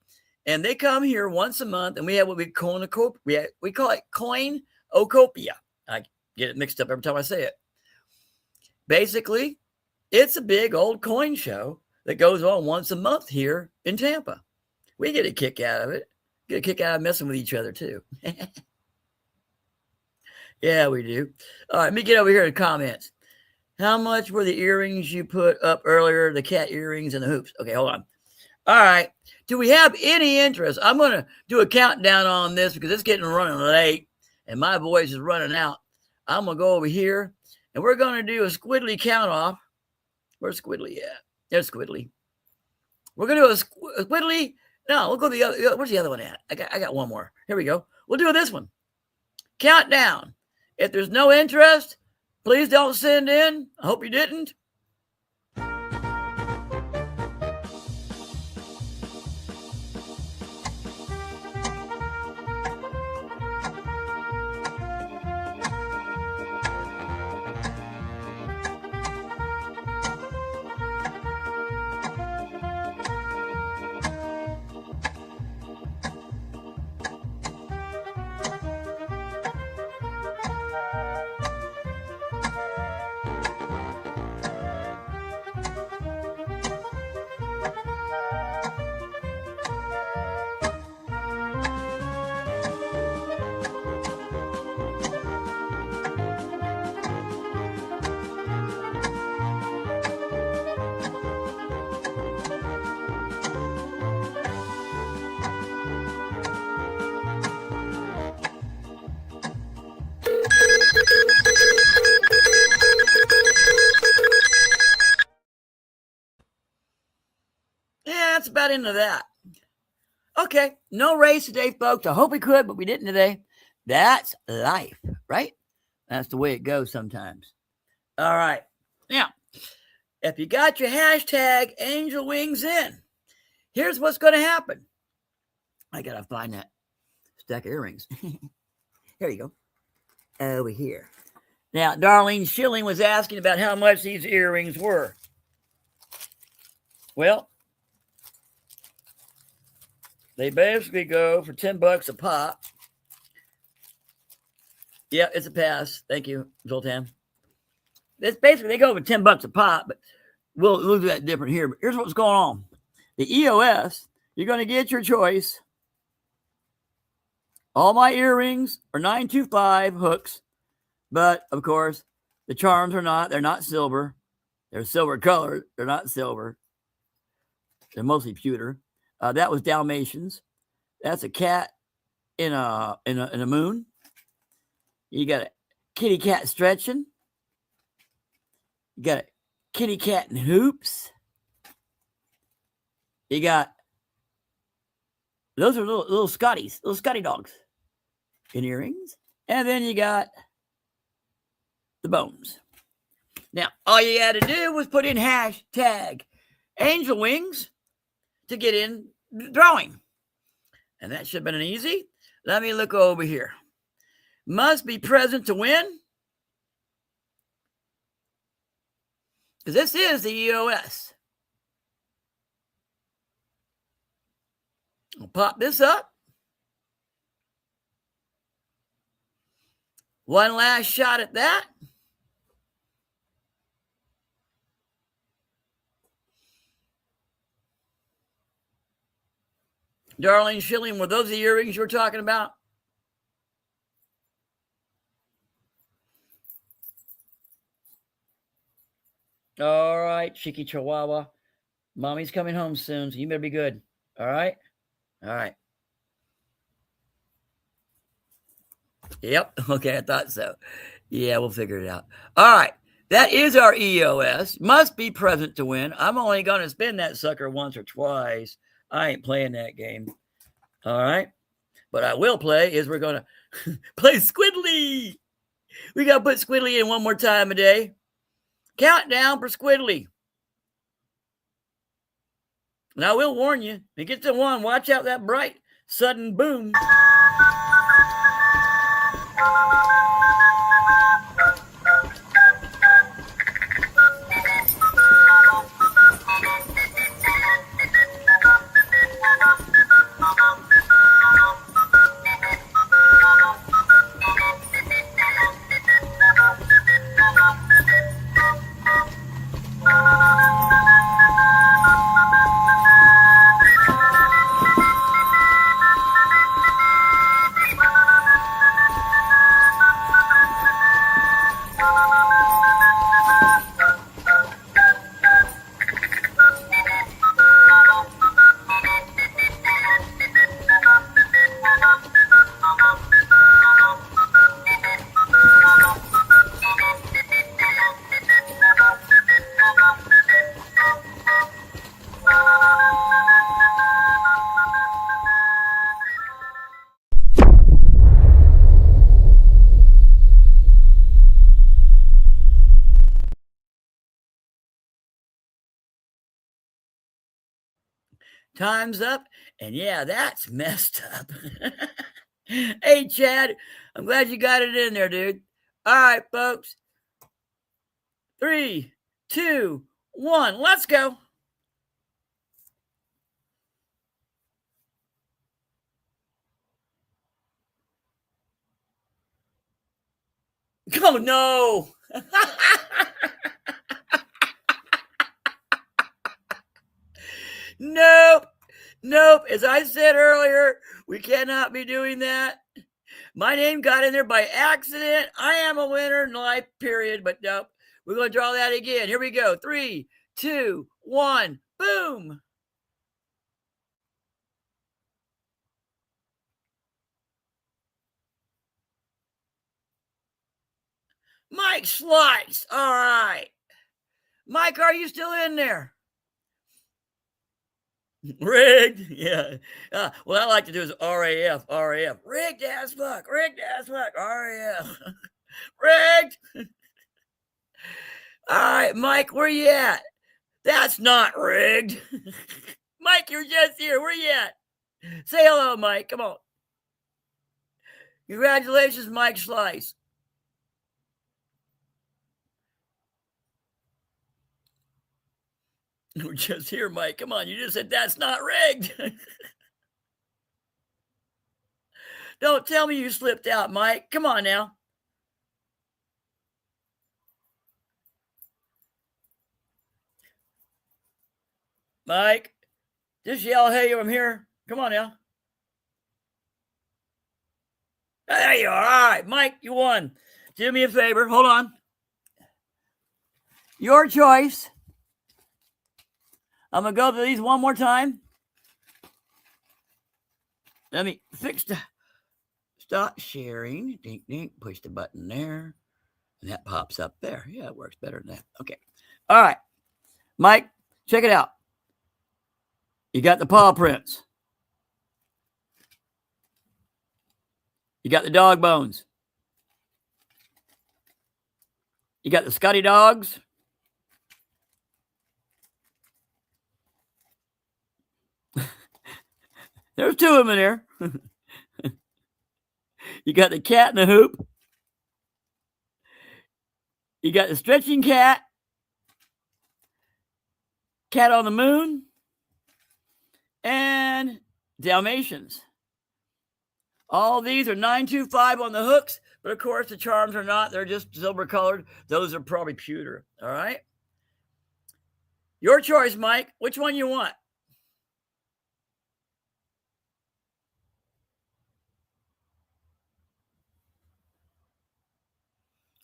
and they come here once a month and we have what we call we call it Coinocopia. I get it mixed up every time I say it. Basically, it's a big old coin show that goes on once a month here in Tampa. We get a kick out of it. Get a kick out of messing with each other too. Yeah, we do. All right, let me get over here to comments. How much were the earrings you put up earlier? The cat earrings and the hoops. Okay, hold on. All right. Do we have any interest? I'm going to do a countdown on this because it's getting running late and my voice is running out. I'm going to go over here and we're going to do a Squidly count off. Where's Squidly at? There's Squidly. We're going to do a Squidly. No, we'll go to the other. Where's the other one at? I got one more. Here we go. We'll do this one. Countdown. If there's no interest, please don't send in. I hope you didn't. That's about into that. Okay, no race today, folks. I hope we could, but we didn't today. That's life, right? That's the way it goes sometimes. All right. Now, if you got your hashtag Angel Wings in, here's what's going to happen. I got to find that stack of earrings. Here you go. Over here. Now, Darlene Schilling was asking about how much these earrings were. Well, they basically go for $10 a pop. Yeah, it's a pass. Thank you, Zoltan. It's basically, they go for $10 a pop, but we'll do that different here. But here's what's going on. The EOS, you're going to get your choice. All my earrings are 925 hooks, but of course, the charms are not. They're not silver. They're silver colored. They're not silver. They're mostly pewter. That was Dalmatians. That's a cat in a moon. You got a kitty cat stretching. You got a kitty cat in hoops. You got those are little Scotties, little Scotty dogs in earrings. And then you got the bones. Now, all you had to do was put in hashtag Angel Wings to get in the drawing. And that should have been easy. Let me look over here. Must be present to win. Because this is the EOS. I'll pop this up. One last shot at that. Darlene Schilling, were those the earrings you were talking about? All right, Cheeky Chihuahua. Mommy's coming home soon, so you better be good. All right? All right. Yep. Okay, I thought so. Yeah, we'll figure it out. All right. That is our EOS. Must be present to win. I'm only going to spin that sucker once or twice. I ain't playing that game. All right. But I will play is we're going to play Squidly. We got to put Squidly in one more time a day. Countdown for Squidly. And I will warn you, it gets to one, watch out that bright, sudden boom. Time's up. And yeah, that's messed up. Hey, Chad, I'm glad you got it in there, dude. All right, folks. 3, 2, 1, let's go. Oh, no. Nope. As I said earlier, we cannot be doing that. My name got in there by accident. I am a winner in life, period. But nope. We're going to draw that again. Here we go. 3, 2, 1, boom. Mike Slice. All right. Mike, are you still in there? Rigged. Yeah. What I like to do is RAF. Rigged as fuck. RAF. Rigged. All right, Mike, where you at? That's not rigged. Mike, you're just here. Where you at? Say hello, Mike. Come on. Congratulations, Mike Slice. We're just here, Mike. Come on. You just said that's not rigged. Don't tell me you slipped out, Mike. Come on now. Mike, just yell, hey, I'm here. Come on now. There you are. All right, Mike, you won. Do me a favor. Hold on. Your choice. I'm going to go through these one more time. Let me fix the stop sharing. Ding, ding. Push the button there. And that pops up there. Yeah, it works better than that. Okay. All right. Mike, check it out. You got the paw prints. You got the dog bones. You got the Scotty dogs. There's 2 of them in there. You got the cat in the hoop. You got the stretching cat. Cat on the moon. And Dalmatians. All these are 925 on the hooks, but of course the charms are not. They're just silver colored. Those are probably pewter. All right. Your choice, Mike. Which one you want?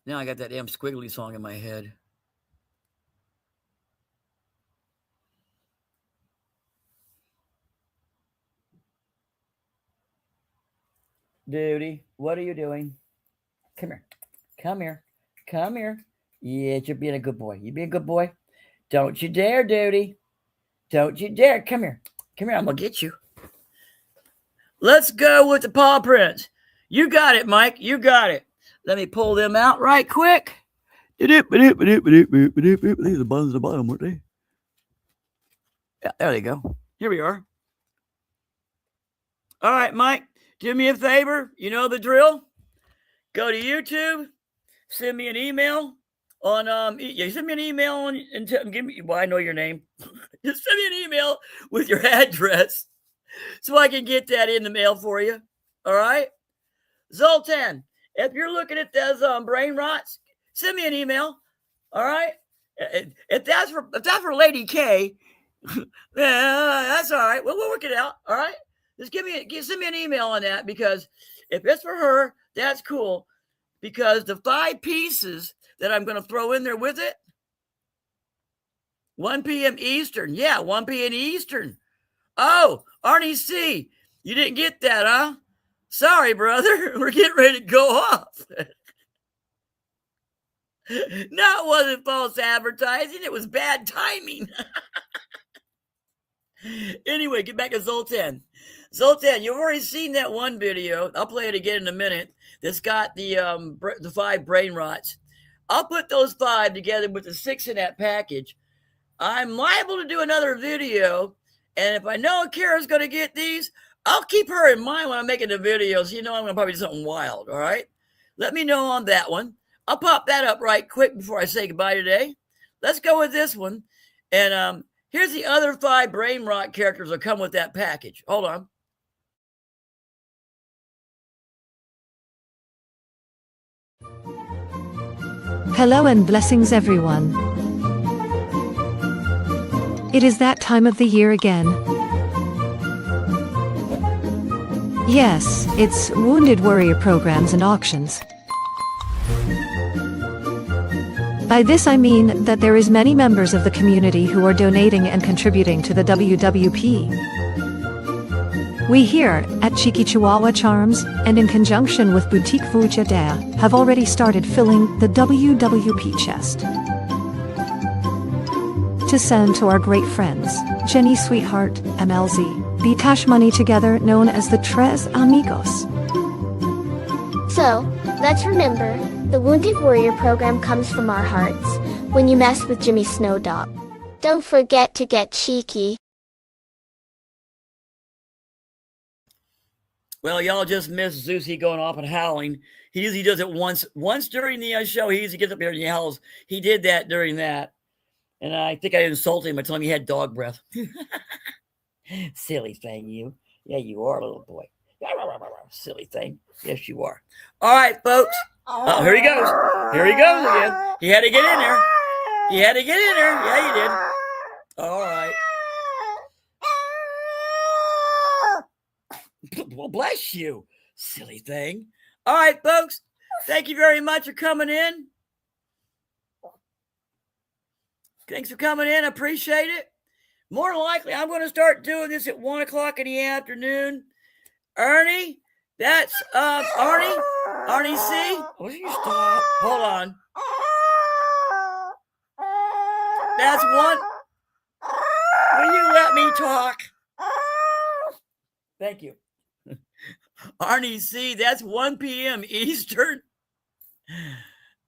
Now I got that damn Squiggly song in my head. Duty, what are you doing? Come here. Come here. Come here. Yeah, you're being a good boy. You be a good boy. Don't you dare, Duty. Don't you dare. Come here. Come here. I'm going to get you. Let's go with the paw prints. You got it, Mike. You got it. Let me pull them out right quick. These are the buttons at the bottom, weren't they? Yeah, there they go. Here we are. All right, Mike, do me a favor. You know the drill. Go to YouTube. Send me an email on send me an email on and give me. Well, I know your name. Just send me an email with your address so I can get that in the mail for you. All right, Zoltan. If you're looking at those brain rots, send me an email. All right. If that's for Lady K, that's all right. We'll work it out. All right. Just send me an email on that, because if it's for her, that's cool. Because the 5 pieces that I'm going to throw in there with it, 1 p.m. Eastern. Yeah, 1 p.m. Eastern. Oh, Arnie C., you didn't get that, huh? Sorry, brother. We're getting ready to go off. No, it wasn't false advertising. It was bad timing. Anyway, get back to Zoltan. Zoltan, you've already seen that one video. I'll play it again in a minute. That's got the 5 brain rots. I'll put those 5 together with the 6 in that package. I'm liable to do another video And if I know Kara's going to get these, I'll keep her in mind when I'm making the videos. You know, I'm going to probably do something wild. All right. Let me know on that one. I'll pop that up right quick before I say goodbye today. Let's go with this one. And here's the other 5 Brain Rot characters that come with that package. Hold on. Hello and blessings, everyone. It is that time of the year again. Yes, it's Wounded Warrior programs and auctions. By this I mean that there is many members of the community who are donating and contributing to the WWP. We here at Cheeky Chihuahua Charms, and in conjunction with Boutique Vuja Dare, have already started filling the WWP chest to send to our great friends, Jenny Sweetheart, MLZ, the Cash Money Together, known as the Tres Amigos. So, let's remember, the Wounded Warrior program comes from our hearts. When you mess with Jimmy Snowdog, don't forget to get cheeky. Well, y'all just missed Zeusy going off and howling. He usually does it once during the show. He usually gets up here and he howls. He did that during that. And I think I insulted him by telling him he had dog breath. Silly thing, you. Yeah, you are, little boy. Silly thing. Yes, you are. All right, folks. Oh, here he goes. Here he goes again. He had to get in there. He had to get in there. Yeah, he did. All right. Well, bless you, silly thing. All right, folks. Thank you very much for coming in. Thanks for coming in. I appreciate it. More than likely, I'm going to start doing this at 1 o'clock in the afternoon. Ernie, that's Arnie. Arnie C. Will you stop? Hold on. That's one. Will you let me talk? Thank you. Arnie C. That's 1 p.m. Eastern.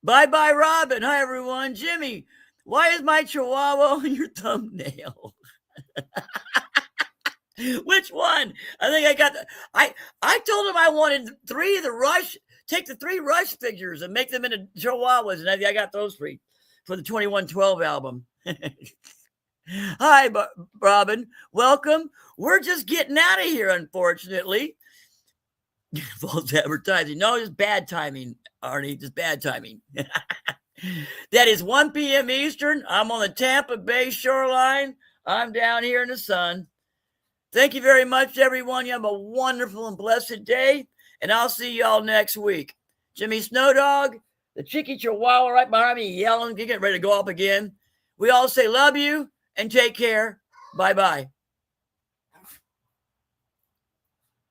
Bye-bye, Robin. Hi, everyone. Jimmy, why is my chihuahua on your thumbnail? Which one? I think I got the. I told him I wanted 3 of the Rush. Take the 3 Rush figures and make them into chihuahuas, and I got those 3 for the 2112 album. Hi, Robin. Welcome. We're just getting out of here, unfortunately. False advertising. No, it's bad timing, Arnie. Just bad timing. That is 1 p.m. Eastern. I'm on the Tampa Bay shoreline. I'm down here in the sun. Thank you very much, everyone. You have a wonderful and blessed day, and I'll see y'all next week. Jimmy Snowdog, the Cheeky Chihuahua right behind me yelling, getting ready to go up again. We all say love you and take care. Bye-bye.